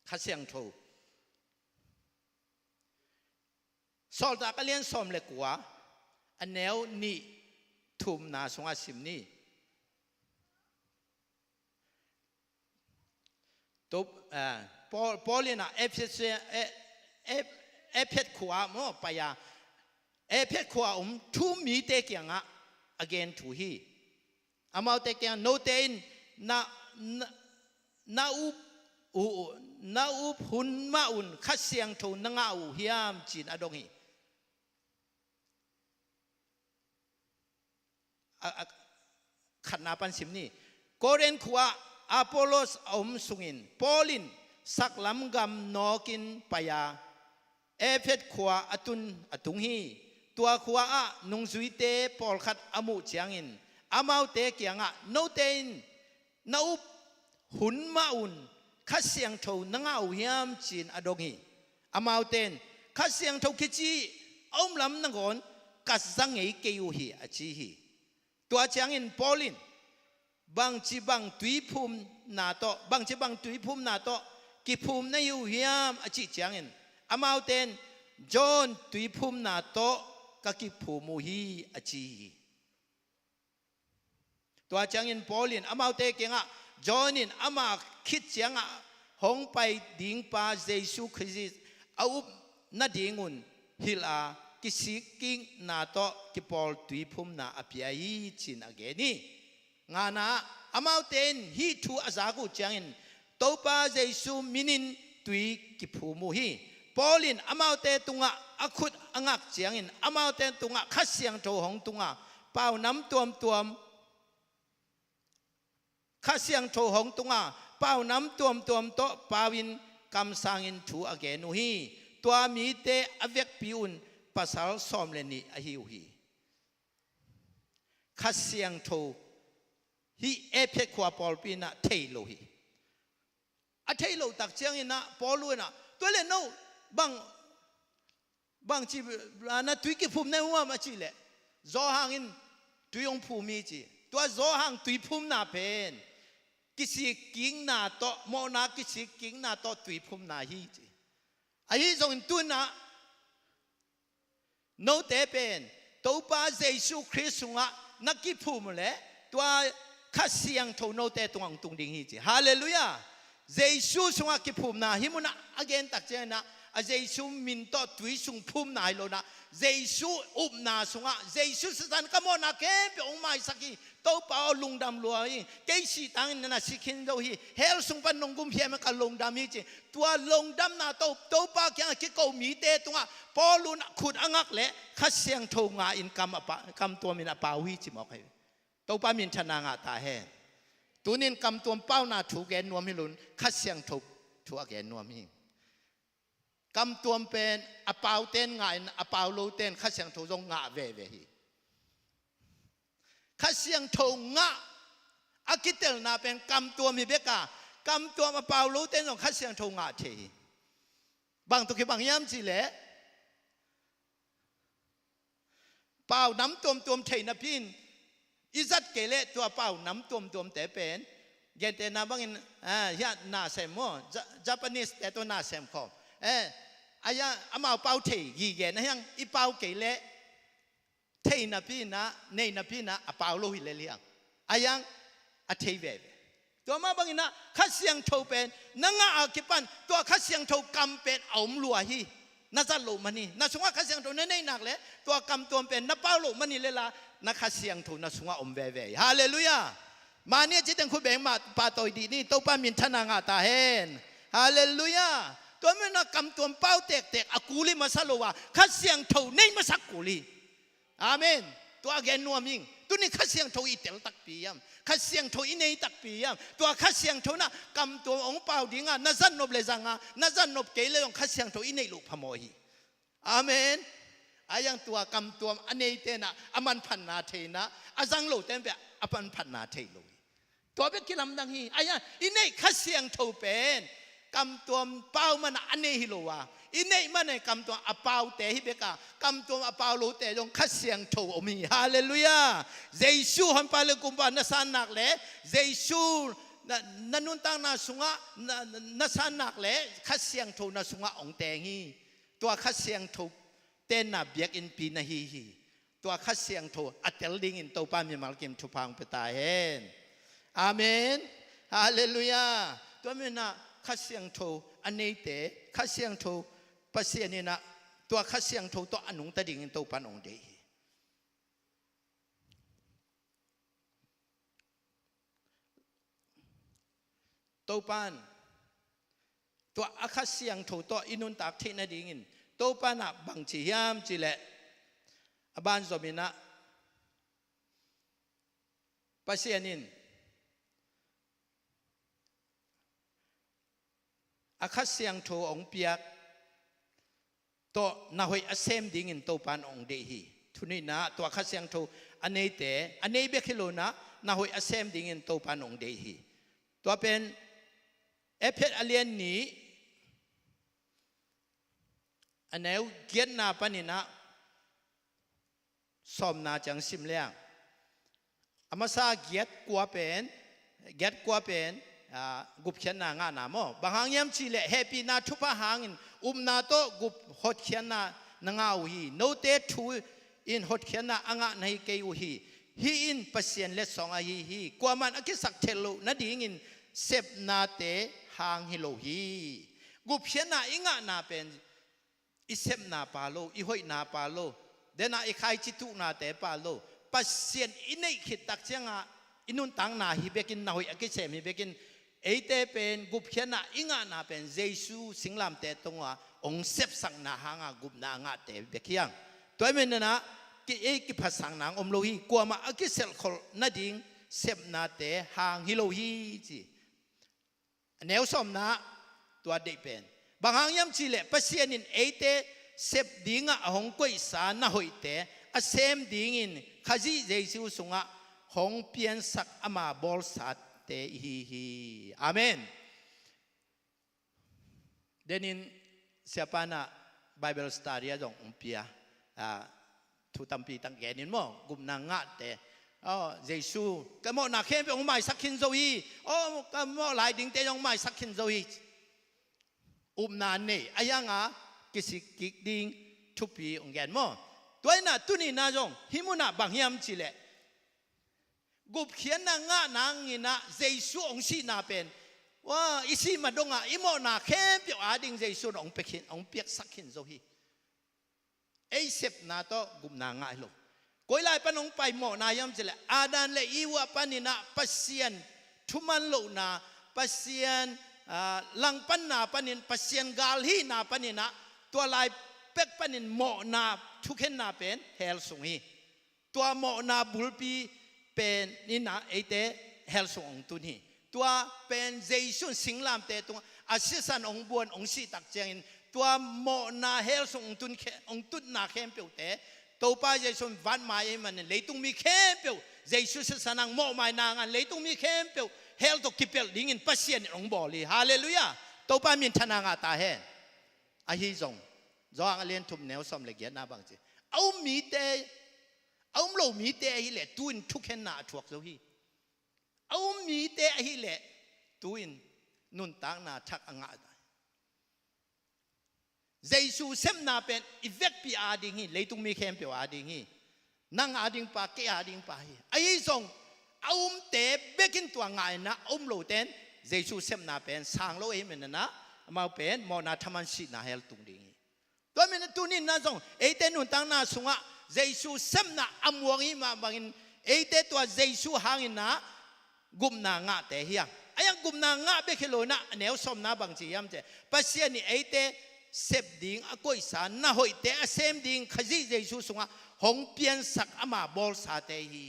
Speaker 5: ข้าเสียงโทสอลตากเลียนสอมเล็กว่าอันแนวนี่ทุมนาสงอาสิมนี่ตัวปอลินะเอฟขวาโมไปยาเอฟขวาทุ่มมีเตเกียงอ่ะ again ทูฮีอามาเตเกียงโนเตนนาอุพุนมาอุนข้าเสียงทูนังอาอุเฮียมจีนอดงฮีขัดนาปันสิมนี่โกเรนขวาอพอลโลสสุงินปอลินสักลำกำนอกินปยาเอฟขวาอตุงฮีตัวขวาอะนุงสุยเตปอลขัดอมุเจียงอินอามาเตเกียงอะโนเตนนาอุหุนมาอุนข้าเสียงทูนังเอาเฮียมจีนอดงฮีอามาเตนข้าเสียงทูคิจีอมลำนังกอนกัสซังเอเกยูฮีอจีฮีตัวเจียงอินปอลินบางจีบางตุยภูมินาโตบางจีบางตุยภูมินาโตกิภูมินอยู่เฮียมอจิเจียงอินอามาเตนจอนตุยภูมินาโตก็กิภูมิฮีอจิตัวเจียงอินปอลินอามาเตเก่งอ่ะจอนินอามาคิดเจียงอ่ะหงไปดิ่งปาเยซูคริสต์เอานาดิ่งุนฮิลากิสิกิงนาโตกิปอลตุยภูมินาอภิยาจินอเกนี่งานาอามาเตนฮีทูอาซากุเจียงอินตัวป้าเยซูมินินตุยกิภูมิฮีปอลินอามาเตตุงะอคุด angak chiangin amau ten tunga khasiang tho hong tunga pau nam tuam tuam khasiang tho hong tunga pau nam tuam tuam to pawin kam sangin thu again hi tua mi te avek piun pasal som le ni a hiu hi khasiang tho hi epe kwa pol pina thailo hi a thailo tak chiang ina polu na to le no bang chi na tui ki phum na wa ma chi le zo hangin tuyong phumi chi to zo hang tui phum na pen kisi king na to mo na kisi king na to tui phum na hi chi a hi zong tu na no te pen to pa jesu christ nga na ki phum le to khasiang tho no te tuang tung ding hi chi hallelujah jesu sunga ki phum na hi muna again tak che na a jesu min to tui sung phum na lo na jesu up na sunga jesu san ka mo na ke pe ong mai saki to pa lung dam lo hi ke si tang na sikin do hi hel sung pan nong gum hiam ka lung dam hi chi tua lung dam na to pa kya ki ko mi te tunga polun khut angak le khasiang tho nga in kam to min a pa wi chi mo kai to pa min thana nga ta he tunin kam tuam pau na thu ge nuam hi lun khasiang tho thu ge nuam hi kam tuam pen a pau ten nga in a pau lo ten khasiang tho jong nga ve ve hi khasiang tho nga akitel na pen kam tuam hi beka kam tuam a pau lo ten jong khasiang tho nga the hi bang to ki bang yam chi le pau nam tuam thei na pin izat kele tua pau nam tuam te pen gente na bangin ya na sem mo Japanese te to na sem ko aya amau pau thei gi ge na yang I pau kele thei na pi na nei na pi na a pau lo hi le liang ayang a thei ve tua ma bangin na khasiang tho pen nanga akipan tua khasiang tho kam pen aum lua hi na za lo mani na sunga khasiang tho nei nak le tua kam tuam pen na pau lo mani le la na khasiang tho na sunga om ve ve hallelujah ma ne chi teng khu beng ma pa toi di ni to pa min thana nga ta hen hallelujah to me na kam tuam pau tek akuli masalowa khasiang tho nei masak kuli amen to again no ming tu ni khasiang tho I tel tak pi yam khasiang tho I nei tak pi yam to khasiang tho na kam tuam ong pau dinga na zan nop le zanga na zan nop ke le ong khasiang tho I nei lu phamoi amen ayang tua kam tuam anei te na aman phan na the na azang lo tem pe apan phan na the lo to be kilam dang hi aya inei khasiang tho pen kam tuam pau man anei hi lo wa inei man kam tuam apau te hi beka kam tuam apau lo te jong khasiang tho omi hallelujah jesu han pa le kumba na san nak le jesu na nun tang na sunga na san nak le khasiang tho na sunga ong te hi tua khasiang tho ten na biak in pi na hi tua khasiang tho atel ding in to pa mi mal kim thu phang pe ta hen amen hallelujah to me na khasiang tho anei te khasiang tho pasien ni na tua khasiang tho to anung ta ding in to pan ong de to pan tua khasiang tho to inun tak the na ding in to pa na bang chi yam chi le aban zomina pasienin akhasiang tho ong piak to na hoi asem ding in to pan ong de hi thuni na to akhasiang tho anei te anei be khilo na hoi asem ding in to pan ong de hi to pen ephet alien ni aneu giat na panina som na chang sim liang amasa giat kwa pen gup khian na nga na mo banghang yam chi le happy na thupa hangin na to gup hot khian na nga u hi no te thu in hot khian na anga nei ke u hi in pasien le songa hi kwa man akisak thelo na ding in sep na te hang hi lo hi gup khian na inga na pen isep na palo ihoi na palo dena ikhai chitu na te palo pasien inei khit tak changa inun tang na hi bekin na hoi akisem hi bekin เอเตเป็นกุบเขียนนะอิงานาเป็นเยซูสิงลำเตตรงว่าองเซฟสังนาหางากุบนางาเตเบกยังตัวเมนนะกิเอกิภาษานางอมโลหีกลัวมาอกิเซลคอลนาดิงเซฟนาเตหางฮิโลฮีจีแนวสมนะตัวเด็กเป็นบางหางยำจีเล่ปัสเซียนินเอเตเซฟดิงะหงกุยสานาหอยเตอเซมดิงินขจีเยซูสุงะหงเปียนสักอามาบอลสัตเตฮีอาเมนเดนินเสียปานะไบเบิลสตาร์ยาจงองเปียทุตัมปีตั้งแกนินโมกุมนางะเตเยซูก็โมนาเข้มไปองไม่สักขินโซฮีก็โมหลายดิ่งเตยองไม่สักขินโซฮีนานนี่อายังกิสิกิดิ่งทุปีองแกนโมตัวน่ะตุนีน่าจงหิมุน่ะบางยามจิเลกุบเขียนนางะนางงินะเยซูองชีนาเป็นว่าอิสิมาดงอิโมนาเข้มไปอาดิ่งเยซูองเปกินองเปียกสักขินโซฮีไอเสพนาโตกุมนางะไอโลก้อยไล่ปนองไปหมอนายมเจเลอาดันเลอีวะปนินะปัสเซียนทุมันโลนาปัสเซียนลังปันนาปนินปัสเซียนกาลฮีนาปนินะตัวไล่เป็กปนินหมอนาทุกเห็นนาเป็นเฮลสุงฮีตัวหมอนาบุลปีเป็นนี่นะไอเตเฮลสุงตุนีตัวเป็นเจสุนสิงลามเตตัวอาศิสันองบวนองสีตักเจงตัวหมอนาเฮลสุงตุนองตุนนาเข้มเปียวเตตัวป้าเจสุนวันมาเอมันเลยตุงมีเข้มเปียวเจสุสสนังหมอไม่นางอันเลยตุงมีเข้มเปียวเฮลตุกิเปียวดิ่งปัสเซียนองบอลีฮาเลลูยาตัวป้ามีทนางาตาเฮอาฮิจงจางเลียนทุมแนวสมเลกียนาบางจีเอามีเตเอาโลมีเตฮิเลตุนทุกเห็นนาทวกโซฮีเอามีเตฮิเลตุนนุนตังนาทักอ่างาเยซูเซมนาเป็นอีเวกปีอาดิงีเลยตุงมีเข้มเปียวอาดิงีนั่งอาดิงปาเกอาดิงปาฮีไอ้ส่งเอาเตเบกินตัวง่ายนะโลเตนเยซูเซมนาเป็นสางโลเอเมนนะมาเป็นมอนาธรรมชินาเฮลตุงดิงีตัวเมนตุนินนะส่งเอเตนุนตังนาสุงะเยซูเซมนาอมวงอีมาบางินเอเตตัวเยซูหางินนะกุมนางะเตเฮียไอ้ยังกุมนางะเบกิโลนะแนวสมนะบางจียามเจปัสเซียนี่เอเตเซฟดิ่งอกุยสานน่าหอยเตะเซมดิ่งขจีเยซูสุงะหงเปียนสักอามาบอลสาเตฮี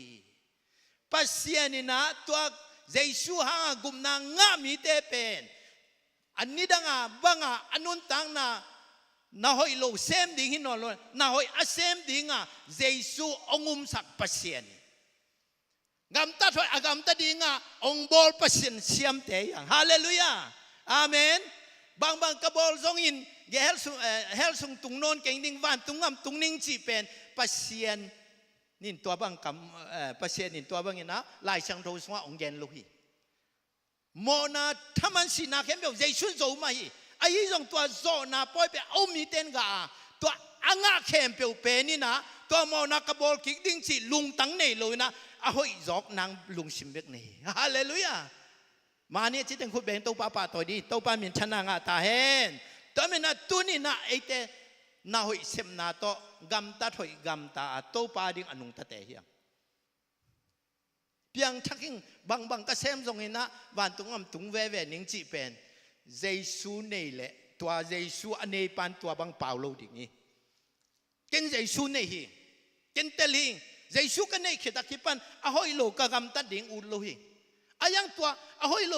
Speaker 5: ปัสเซียนี่นะตัวเยซูหางกุมนางะมีเตเป็นอันนี้ดังบังอันนุนตังน่าหอยโลเซมดิ่งหินนอนน่าหอยอาเซมดิ่งเยซูองสักปัสเซียนกำตัดหอยกำตัดดิ่งองบอลปัสเซียนเสียมเตยังฮาเลลูยาอาเมนบางกระบอลทรงอินเฮลซุงตุงโนนเก่งดิ่งวันตุงงำตุงนิ่งจีเป็นปัสเซียนนินตัวบางกำปัสเซียนนินตัวบางนะลายช่างโทสว่าองเย็นลุยโมนาทำมันสินาเข้มเบลเจสุนโจมาฮีไอ้ยี่งตัวโจนาปล่อยไปเอามีเต้นกาตัวอ่างเข้มเบลเป็นนี่นะตัวโมนากระบอลกิ่งดิ่งจีลุงตั้งเนยเลยนะอ้าวจอกนางลุงชิมเบกเนยฮาเลลูยามาเนี่ยจิตถึงคุณเบงตัวป้าตัวดีตัวป้ามีชนะงาตาเห็นตัวมันตุนีน่ะไอเตน่าหอยเสมนาโตกำตัดหอยกำตาโตปาดิ่งอนุงตะเตะเฮียเพียงทักยิ่งบางก็เซมตรงนี้นะวันตุงตุงเว่นิ่งจีเป็นเยซูนี่แหละตัวเยซูอันนี้ปันตัวบางเปล่าโลดิ่งนี้กินเยซูนี่ฮีกินเตลิงเยซูกันนี่คิดตะคิปันอ่ะหอยโลกกำตัดดิ่งอุดโลฮีอายังตัวอ่ะหอยโล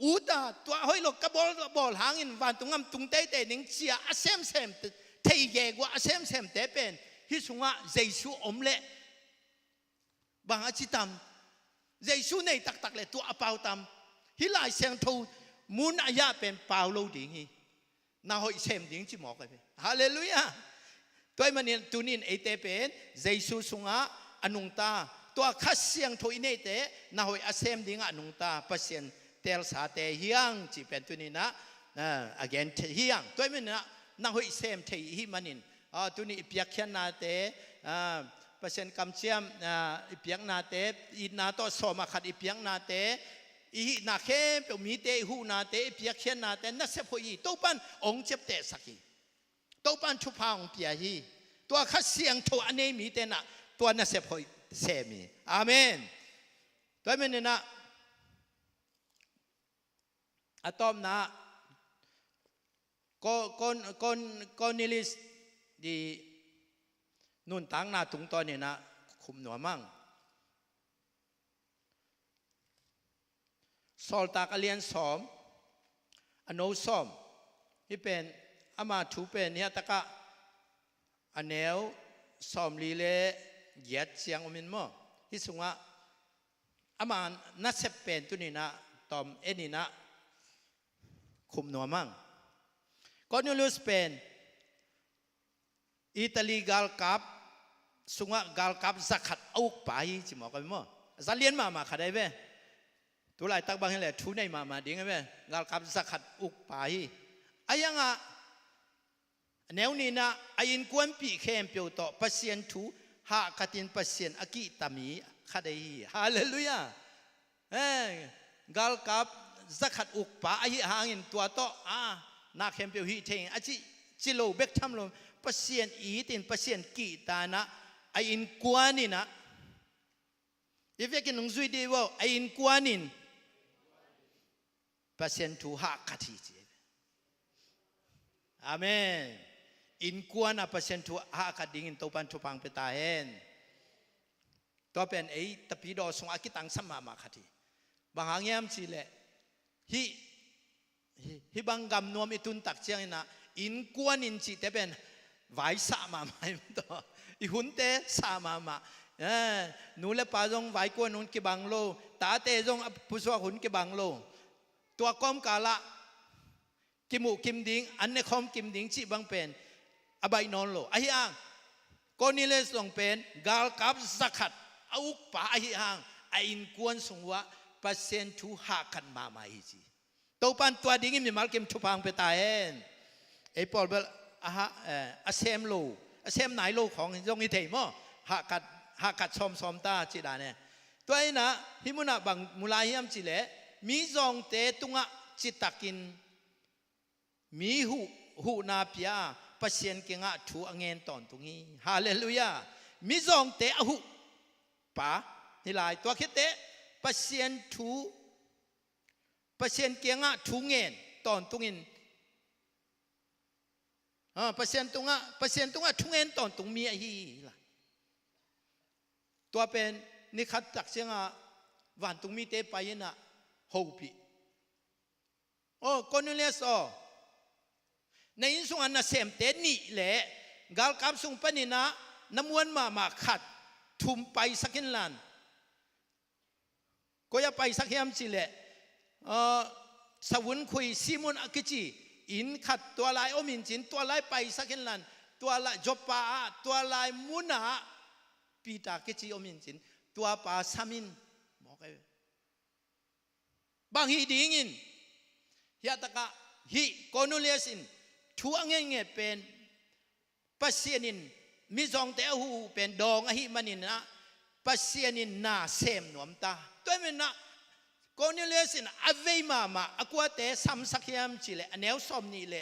Speaker 5: อูตาตัวหอยโลกบอลหางอินวันตุงตุงเตะนิ่งเสียอาเซมเทเยกว่าอาเซมเตะเป็นฮิสุงะเยซูอมเละบางอาจิตามเยซูในตักเลยตัวอาเปาตามฮิลายเสียงทูมุนอายะเป็นเปาโลดิ่งฮีน่าหอยเซมดิ่งจิหมอกเลยฮาเลลูยาตัวมันเนี่ยตุนินเอเตเป็นเยซูสุงะอนุงตาตัวขัดเสียงทูอินเตน่าหอยอาเซมดิ่งอนุงตาปัสเซียนเตลสาเตเฮียงจีเป็นตุนินะagain เฮียงตัวมันเนี่ยน่าหอยเซมเทฮีมันนินตุนิเปียกเขียนนาเตเปอร์เซ็นต์กำเชียมอีเปียงนาเตอีนาโตสมาขัดอีเปียงนาเตอีนาเข้มเปียวมีเตหูนาเตอีเปียกเขียนนาเตนักเสพอีตัวปันองเจ็บเตะสักทีตัวปันชุพาองเปียฮีตัวขัดเสียงโทอันนี้มีเตนะตัวนักเสพเสมีอาเมนตัวมันเนี่ยนะ อะตอมนะก็นิลิสดีนุ่นตังนาตุงตอนนี้นะคุมหนัวมั่งสอลตากเลียนสอมอโนสอมที่เป็นอามาถูเป็นเนี่ยตะกะอันเนวสอมลีเลเหยียดเสียงอมินมั่งที่สุงะอามานัดเซเป็นตัวนี้นะตอมเอ็นี่นะคุมหนัวมั่งก็นิลุสเป็นอิตาลีกาลกับสุงะกาลกับสักขัดอุกไปจิมอกกันมั้งจะเลียนมาขัดได้ไหมตัวไหลตักบางอย่างแหละชูในมาดิ้งไหมกาลกับสักขัดอุกไปไอ้ยังอ่ะแนวนี้นะไอ้ยินกวนปีเข้มเปียวต่อปัสเซียนทูหาคัดินปัสเซียนอากิตามีขัดได้ฮาเลลูยากาลกับสักขัดอุกไปไอ้หางอินตัวต่อนักเข้มเปียวฮีเทงอาจิโลเบกทำลมปัสเซียนอีตินปัสเซียนกีตานะไอ้อินกวนนี่นะอีเวกินหนุ่งซุยดีว่าไอ้อินกวนนี่ปัสเซียนทูหาคัดที่อาเมนอินกวนอ่ะปัสเซียนทูหาคัดดิ่งตัวปันทุพังเปตาเห็นตัวเป็นไอ้ตะปีดอสงอากิตังสัมมาคัดที่บางหางยามสิเลฮิบังกำนวมอิตุนตักเชียงนะอินกวนอินจิแต่เป็นไว้สามาไม่ตัวอีหุ่นเตสามานูเลปาจงไว้กวนนุนกิบังโลตาเตจงปุสวะหุ่นกิบังโลตัวก้อมกาละกิมูกิมดิงอันเนคอมกิมดิงจิบังเป็นอบายนอนโลไอ้ห่างก็นี่เลยส่งเป็นกาลกับสักขัดเอาอุกป่าไอ้ห่างไอ้อินกวนสงวะเปอร์เซ็นต์ทูหากันมาอีจีตัวปันตัวดิ้งมีมาลกิมทุพังไปตายเองไอ้ปอลเบลอาเซมโลอาเซมไหนโลของยงอิเทมหากัดซอมตาจิดาเนี่ยตัวไอ้นะฮิมุนะบังมุลาฮิมจิเลมีจงเตตุงะจิตตะกินมีหูนาพิยาเปอร์เซ็นต์เก่งะถูอังเงินตอนตรงนี้ฮาเลลูยามีจงเตอหูป่านี่ลายตัวคิดเตเปอร์เซ็นต์ถูเปอร์เซ็นต์เก่งะถูเงินตอนตรงนี้เปอร์เซ็นต์ตรงอ่ะทุ่งเงินตอนตรงมีไอ้ฮีล่ะตัวเป็นนี่ขัดตักเสียงวันตรงมีเตไปนะฮูปีคนนี้เลยสอในอินสุงอันน่ะเสมเตนี่แหละกาลกับสุงปนินะน้ำวนมาขัดทุ่มไปสักหินลันก็อย่าไปสักเฮียมสิแหละสวรรค์คุยซิมุนอากิจิอินขัดตัวลายอมินจินตัวลายไปสักเห็นลันตัวลายจบปาตัวลายมุนาปีตาเกจิอมินจินตัวปาสามินบอกไงบางฮีดิ้งินยาตะกะฮีโกนูเลสินทัวเงี้ยเป็นปัสเซียนินมิจงเตอหูเป็นดองอหิมันินนะปัสเซียนินนาเซมนวมตาตัวมันนะก็นี่เลยสินะอเวมาอากวาเตสัมสักยามจิเลอันเอวสมนี่เล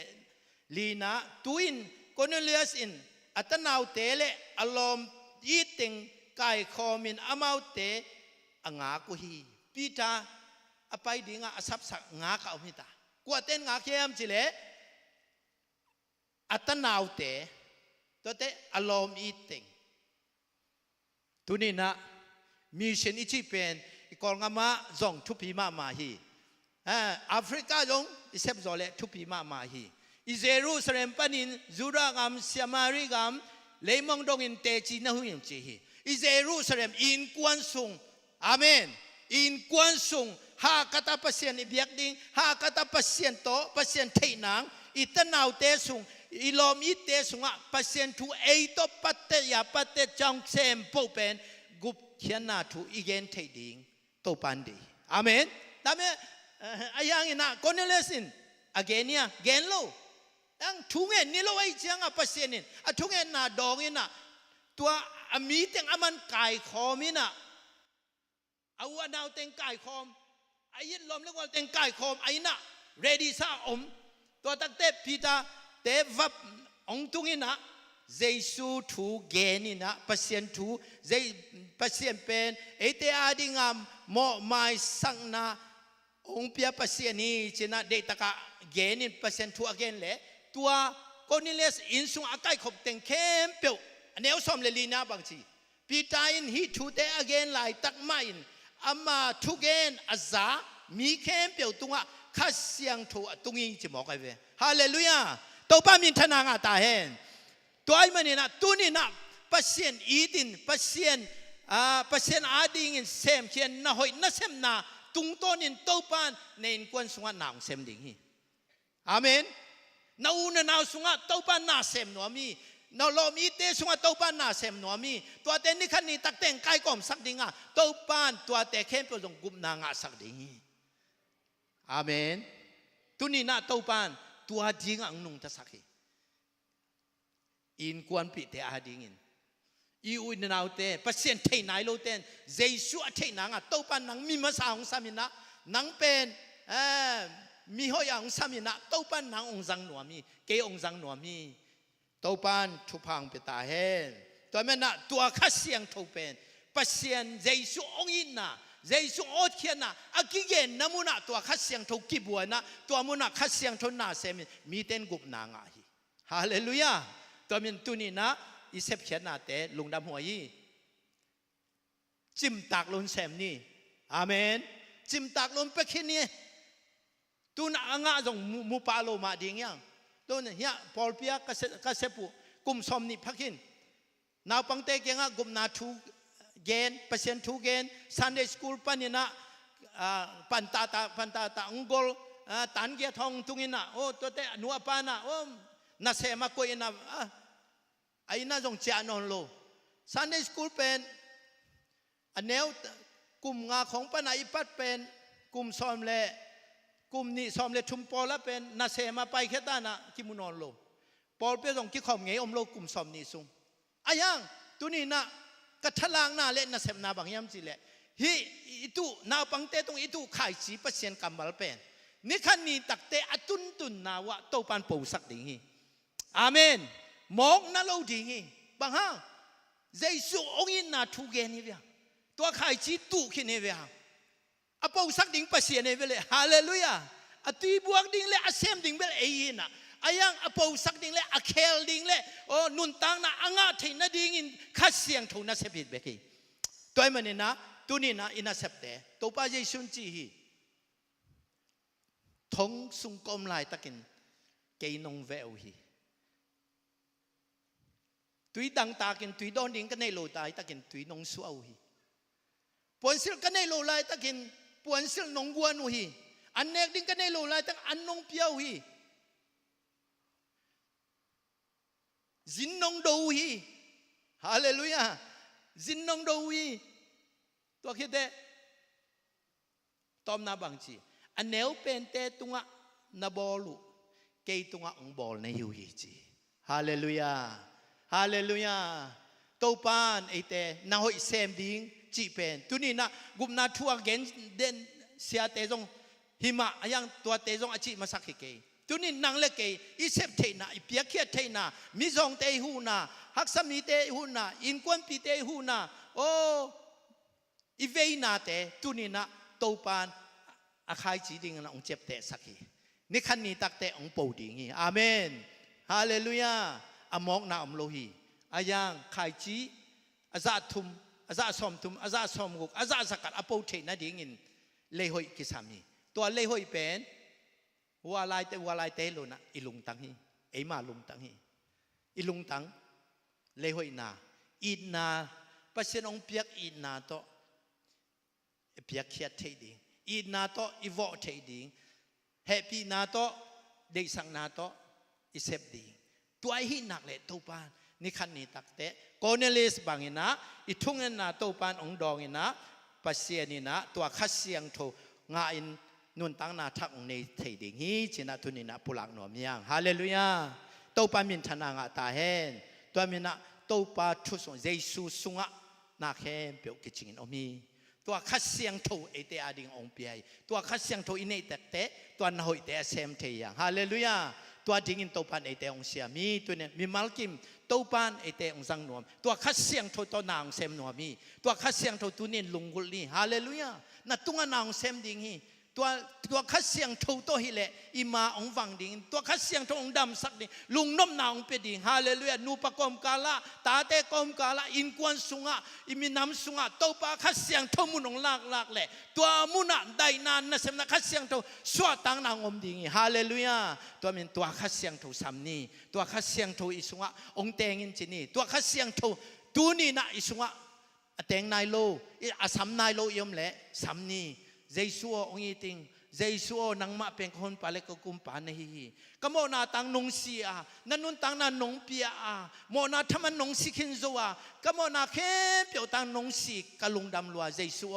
Speaker 5: ลีนะตุอินก็นี่เลยสินอัตนาวเตเลอารมณ์ยีติงไก่คอมินอามาวเตองากุฮีปีตาอไปดีงาสับสักงาเขาพิตากวาเต้นงาเขียมจิเลอัตนาวเตตัวเตอารมณ์ยีติงตุนี่นะมิชชันอิจิเป็นกอลงามาจงทุพีมาฮีแอฟริกาจงอิเซปโซเลทุพีมาฮีอิเจรูซาเล็มปนินจูดากามเซียมาริกามเลมองดงอินเตจินะหุยมจีฮีอิเจรูซาเล็มอินกวนซุงอาเมนอินกวนซุงหากตาปัสเซียนอิเบียกดิงหากตาปัสเซียนโตปัสเซียนเทนังอิตนาวเตซุงอิลอมอิเตซุงะปัสเซียนทูเอโตปัตเตยาปัตเตจังเซมปูเป็นกุบเขียนนาทูอีเกนเทดิงตัวปันดีอาเมนแต่เมื่ออายังนะคนนี้เลสินอาเกเนียเกนโลตั้งทุ่งเงินนี่โลไอเจียงอ่ะปัสเซียนินอ่ะทุ่งเงินน่ะดองเงินน่ะตัวมีเต็งอามันไก่คอมิน่ะเอาวันเอาเต็งไก่คอมไอ้ยินลมเรียกว่าเต็งไก่คอมไอ้น่ะเรดี้ซาอมตัวตั้งเตปีตาเตวับองตุงิน่ะเจสูทูเกนินะปัสเซียนทูเจปัสเซียนเป็นเอเตอาดิงามโมไมสังนา องเปียปัสเซียนี่จินะเดตะกะเกนินเปอร์เซ็นต์ทัวเกนเลยตัวโคนิเลสอินสุงอาไกขบเต็งเข้มเปียวอันนี้เอาสมเลลีนาบางทีปีตาอินฮิทูเตอเกนไลตักมาอินอามาทุเกนอาซามีเข้มเปียวตุงะข้าเสียงทัวตุงอิงจิมอกไอเวฮาเลลูยาตัวป้ามินทนางาตาเฮนตัวไอ้มันนี่นะตัวนี่นะปัสเซียนอีดินปัสเซียนอาดิงินเซมเขียนนะหอยนะเซมนาตุงต้นินโตปานในอินกวนสุงะนางเซมดิ่งฮีอาเมนนาอูนนาวสุงะโตปานนาเซมนัวมีนาลอมีเตสุงะโตปานนาเซมนัวมีตัวเตนิคันนี่ตักเต็งไกกอมสักดิ่งอ่ะโตปานตัวเตเข้มเปจงกุมนางะสักดิ่งฮีอาเมนตุนี่นะโตปานตัวดิ่งอ่ะนุงตะสักฮีอินกวนปิเตอาดิ่งินอีอุนนาวเตปัสเซียนเทนายโลเตนเจสุอเทนางะโตปันนังมีมาสาองสามินะนังเป็นมีหอยองสามินะโตปันนังองจังหนัวมีเกองจังหนัวมีโตปันทุพังเปตาเฮนตัวแม่นะตัวข้าเสียงทูเป็นปัสเซียนเจสุองอินนะเจสุอดเขียนนะอากิเกนนามุนะตัวข้าเสียงทูกิบัวนะตัวมุนะข้าเสียงทูนาเซมิมีเต้นกุบนางะฮีฮาเลลูยาตัวมินตุนีนะอิเซปเขียนนาเตลุงดำหัวยี่จิมตากลุนเซมนี่อาเมนจิมตากลุนเปคินี่ตุนอ่างะจงมูปาโลมาดิ่งยังตุนเฮียพอลเปียกเสปุกุมสมนี่พักินนาวปังเตกยังกุมนาทูเกนเปอร์เซ็นต์ทูเกนซันเดย์สคูลปันนี่นะปันตาตาองกอลตันเกียทองตุงินะโอ้ตัวเตนัวปานะโอ้นาเซมาโกยนะไอ้น่าจงเจ้านนโลซันเดย์สคูลเป็นอันแนวกลุ่มงาของปนัยปัดเป็นกลุ่มซ้อมเล่กลุ่มนี้ซ้อมเล่ชุมพอละเป็นนาเซมาไปแค่ตานะกิมุนอนโลพอลเปียส่งกิขอมเงยอมโลกลุ่มซ้อมนี้ซุงอายังตัวนี้นะกระทลางนาเล่นนาเซมนาบางยามจีเล่ฮีอิตุนาปังเตตรงอิตุขายจีเปอร์เซ็นต์กำบัลเป็นนี่ขันนี้ตักเตอตุนนาวะโตปันปูสักดิ่งฮีอาเมนมองนั่นเราดิ่งฮีบางฮ่างเจสุองอินนาทูเกนี่เวียตัวขายจีตุขินนี่เวียอปูสักดิ่งเปอร์เซ็นต์นี่เวลฮาเลลูยาอตีบวกดิ่งเลยอเซมดิ่งเวลเอีน่ะอายังอปูสักดิ่งเลยอเคลดิ่งเลยโอ้นุนตังนะอ่างเทนดิ่งอินขัดเสียงทูน่าเสพติดเบกี้ตัวมันนี่นะตัวนี้นะอินาเสพติดตัวป้าเจสุนจีฮีทงสุงกอมลายตะกินเกยนงเวลฮีตุยดังตากินตุยโดนดิ่งกันในโลตายตะกินตุยนงสวฮีปวนสิลกันในโลลายตะกินปวนสิลนงกวนฮีอันเนกดิ่งกันในโลลายตะอันนงเปียวฮีจินนงดูฮีฮาเลลูยาจินนงดูฮีตัวคิดเดตอมนาบังจีอันเนวเป็นเตตุงะนาบอลุเกยตุงะองบอลในยูฮีจีฮาเลลูยาฮาเลลูยาโตปานไอเตนาหอยเซมดิงจีเป็นตุนี่นะกุมนาทัวเกนเดนเสียเตจงหิมะยังตัวเตจงอจิมาสักเกยตุนี่นังเล็กเกยอิเซปเทนาอิเปียเคียเทนามิซองเตหูนาฮักสมีเตหูนาอินควนปีเตหูนาโออีเวนาเตตุนี่นะโตปานอาคายจีดิงนะองเจ็บเตะสักทีนี่ขันนี้ตักเตะองปูดิงีอาเมนฮาเลลูยาอมองนาอมโลหีอายังขายจีอาซาทุมอาซาสมทุมอาซาสมกุกอาซาสกัดอปูเทนะดิงินเลหอยกิสามีตัวเลหอยเป็นวาลายเตโลนะอิลุงตังฮีเอมาลุงตังฮีอิลุงตังเลหอยนาอินนาปัสเซนองเปียกอินนาโตเปียกเขียดเทดิงอีนาโตอีวอเทดิงแฮปปี้นาโตเด็กสังนาโตอีเซฟดิงตัวไอ้หินักเลยตัวปานนี่ขันนี้ตักเตะโกเนลิสบางอินะอีทุ่งเงินนาตัวปานองดองอินะปัสเซียนินะตัวขัดเสียงโทงาอินนุนตั้งนาทักองในเทดิงฮีจินาทุนินะปุลักหนอมยังฮาเลลูยาตัวปานมินทนางาตาเฮนตัวมินะตัวปานทุสงเยซูสุงะนาเขมเปียวกิจิงอมีตัวขัดเสียงโทเอเตอาดิงองเปียตัวขัดเสียงโทอินเอเตเตตัวนาหอยเตเซมเทียงฮาเลลูยาตัวดิ่งอินโตปันเอเตองเสียมีตัวเนี่ยมีมัลกิมโตปันเอเตองสังนวมตัวขัดเสียงโทตัวนางเซมนวมีตัวขัดเสียงโทตุนินลุงกุลีฮาเลลูยานัดตุงนางเซมดิ่งฮี ตัวคัดเสียงทูตัวฮิเลอิมาองวังดิ่งตัวคัดเสียงทูองดำสักดิ่งลุงน้มนาองเปดิ่งฮาเลลูยานูปะกอมกาลาตาเตกอมกาลาอินกวนสุงะอิมินำสุงะตัวปะคัดเสียงทูมุนองลากเล่ตัวมุนะได้นานนะเสมนะคัดเสียงทูสวดตังนางอมดิ่งฮาเลลูยาตัวมินตัวคัดเสียงทูสามนี้ตัวคัดเสียงทูอิสุงะองเตงินจินีตัวคัดเสียงทูตัวนี้นะอิสุงะเตงนายโลอาสามนายโลยมเละสามนี้เจสัวองอีติงเจสัวนังมาเป็นคนปาเลกกุมปานีก็โมนาตังนงเสียนันนุนตังนันนงเปียโมนาทำมันนงสิขินซัวก็โมนาเข้มเปียวตังนงสิกะลุงดำลัวเจสัว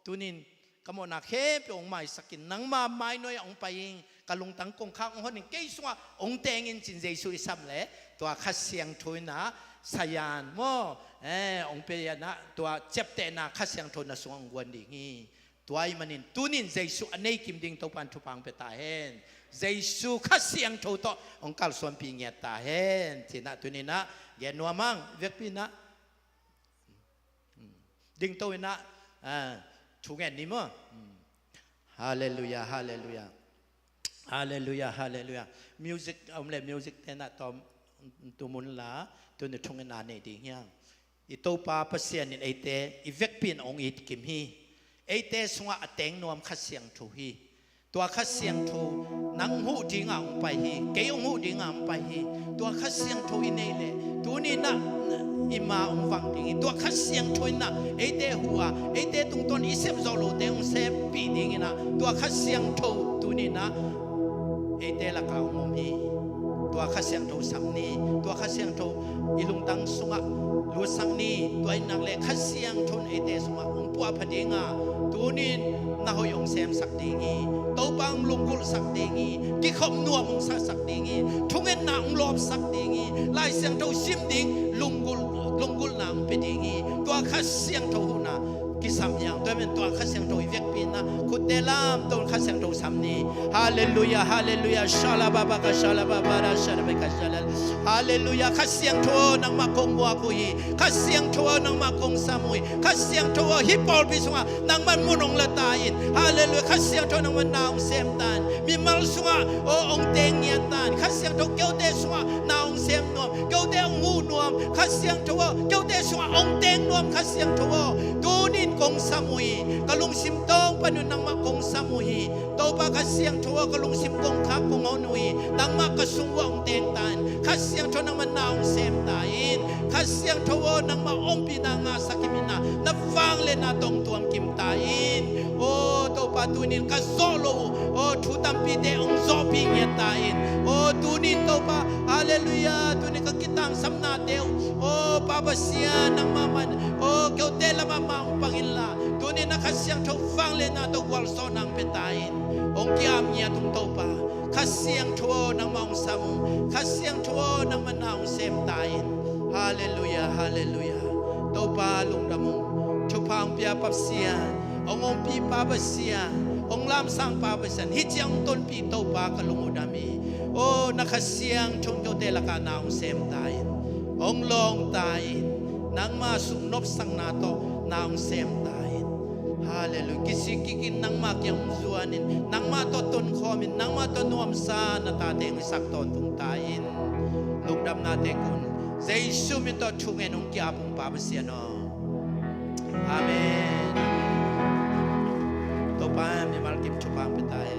Speaker 5: ตุนินก็โมนาเข้มเปียวองไม่สกินนังมาไม่น้อยองไปยิงกะลุงตังกงข้างองคนหนึ่งเกยสัวองเตงินจินเจสัวอิสัมเล่ตัวขัดเสียงทุยนะสยานโมองเปียนะตัวเจ็บเตนะขัดเสียงทุยนะสวงวันดีงี้ตัวไอ้มันนินตุนินเจสุอันนี้กิมดิ่งตัวปันทุพังเปตาเห็นเจสุขัดเสียงทูโตองคัลส่วนปีเงียตาเห็นที่นั่นตุนินนะเย็นนัวมังเวกปีนะดิ่งตัวนะชูเงินนี่มั้งฮาเลลูยาฮาเลลูยาฮาเลลูยาฮาเลลูยามิวสิกเอาเลยมิวสิกเทนะตอมตัวมุนละตัวนึกชงเงินนานนี่ดิ่งยังอีตัวปาเปเซียนนี่ไอเตอีเวกปีนองอีทกิมฮีไอเตสงะเต็งนวมขัดเสียงทูฮีตัวขัดเสียงทูนังหูดิ้งอ่างไปฮีเกยองหูดิ้งอ่างไปฮีตัวขัดเสียงทูอินเอเลตัวนี้นะอิมาองฟังดิ้งตัวขัดเสียงทูนะไอเตหัวไอเตตรงต้นอิเซมโซโลเตองเซมปีดิ้งนะตัวขัดเสียงทูตัวนี้นะไอเตละกางมฮีตัวขัดเสียงทูสัมนีตัวขัดเสียงทูอิลุงตังสุงะลูสังนีตัวนักเลขัดเสียงทูไอเตสุงะองปัวพดิงะตัวนี้น่าหยงเซมสักดีงี้ตัวปังลุงกุลสักดีงี้กิขมนัวมงสักดีงี้ทุ่งเงินนางลอบสักดีงี้ลายเสียงตัวชิมดิ้งลุงกุลนางเป็นดีงี้ตัวขัดเสียงตัวน่ะกิสามอย่างตัวเป็นตัวขัดเสียงตัวอีเวกปีนะคุดเดลามตัวขัดเสียงตัวสามนี้ฮาเลลูยาฮาเลลูยาชาลาบาบากาชาลาบาบาราชาลาเบกาชาลาฮาเลลูยาขัดเสียงตัวนังมาคงบัวกุยขัดเสียงตัวนังมาคงสามุยขัดเสียงตัวฮิปปอลพิสุงะนังมันมุนองละตาอินฮาเลลูยาขัดเสียงตัวนังมันนาวเซมตันมีมัลสุงะโอองเตงเงียตันขัดเสียงตัวเกี่ยวเตสุงะนาวเซมนวมเกี่ยวเตองหูนวมขัดเสียงตัวเกี่ยวเตสุงะองเตงนวมขัดเสียงตัวตูนินกงสามุยกะลุงซิมตองปนุนังมากงสามุยโตปะขัดเสียงตัวกะลุงซิมกงคักกงเอาหนุยนังมากระสุงวองเตงตันขัดเสียงตัวนังมันนาวเซมตาอินขัดเสียงตัวนังมาอมปีนางาสักิมินานับฟังเลนาตองตัวกิมตาอินโอ้โตปะตูนินกะโซโลโอ้ทุตัมปีเดองโซปีเงียตาอินโอ้ตูนินโตปะฮาเลลูยาตูนินกะกิตังสัมนาเดวโอ้ปาบเสียนังมามันโอ้เกี่ยวเตละมามังปังอินลาตูนินนักขัดเสียงตัวฟังเลนาตองวอลโซนังเปตาอินองกิอามียตุงโตปะขัดเสียงทัวนังมองสามุขัดเสียงทัวนังมันนาวเซมตาอินฮาเลลูยาฮาเลลูยาโตปาลุงดำมงชุพังเปียปับเสียองปีปาบเสียองลามสังปาบเสียฮิตยังต้นปีโตปากลุงอุดามีโอ้นักขัดเสียงชงโยเตละกานาวเซมตาอินองลองตาอินนังมาสุนบสังนาโตนาวเซมตาอินฮาเลลูยากิสิกินนังมาเกี่ยงจวนินนังมาตต้นคอมินนังมาตนวมซานาตาเตงสักตอนตุงตาอินลุงดำนาเตกุนเจสุมิตอชุงเงินองกิอาปุงปาบเสียนออาเมนตัวป้ามีมาลกิมชุพังเปตาเอ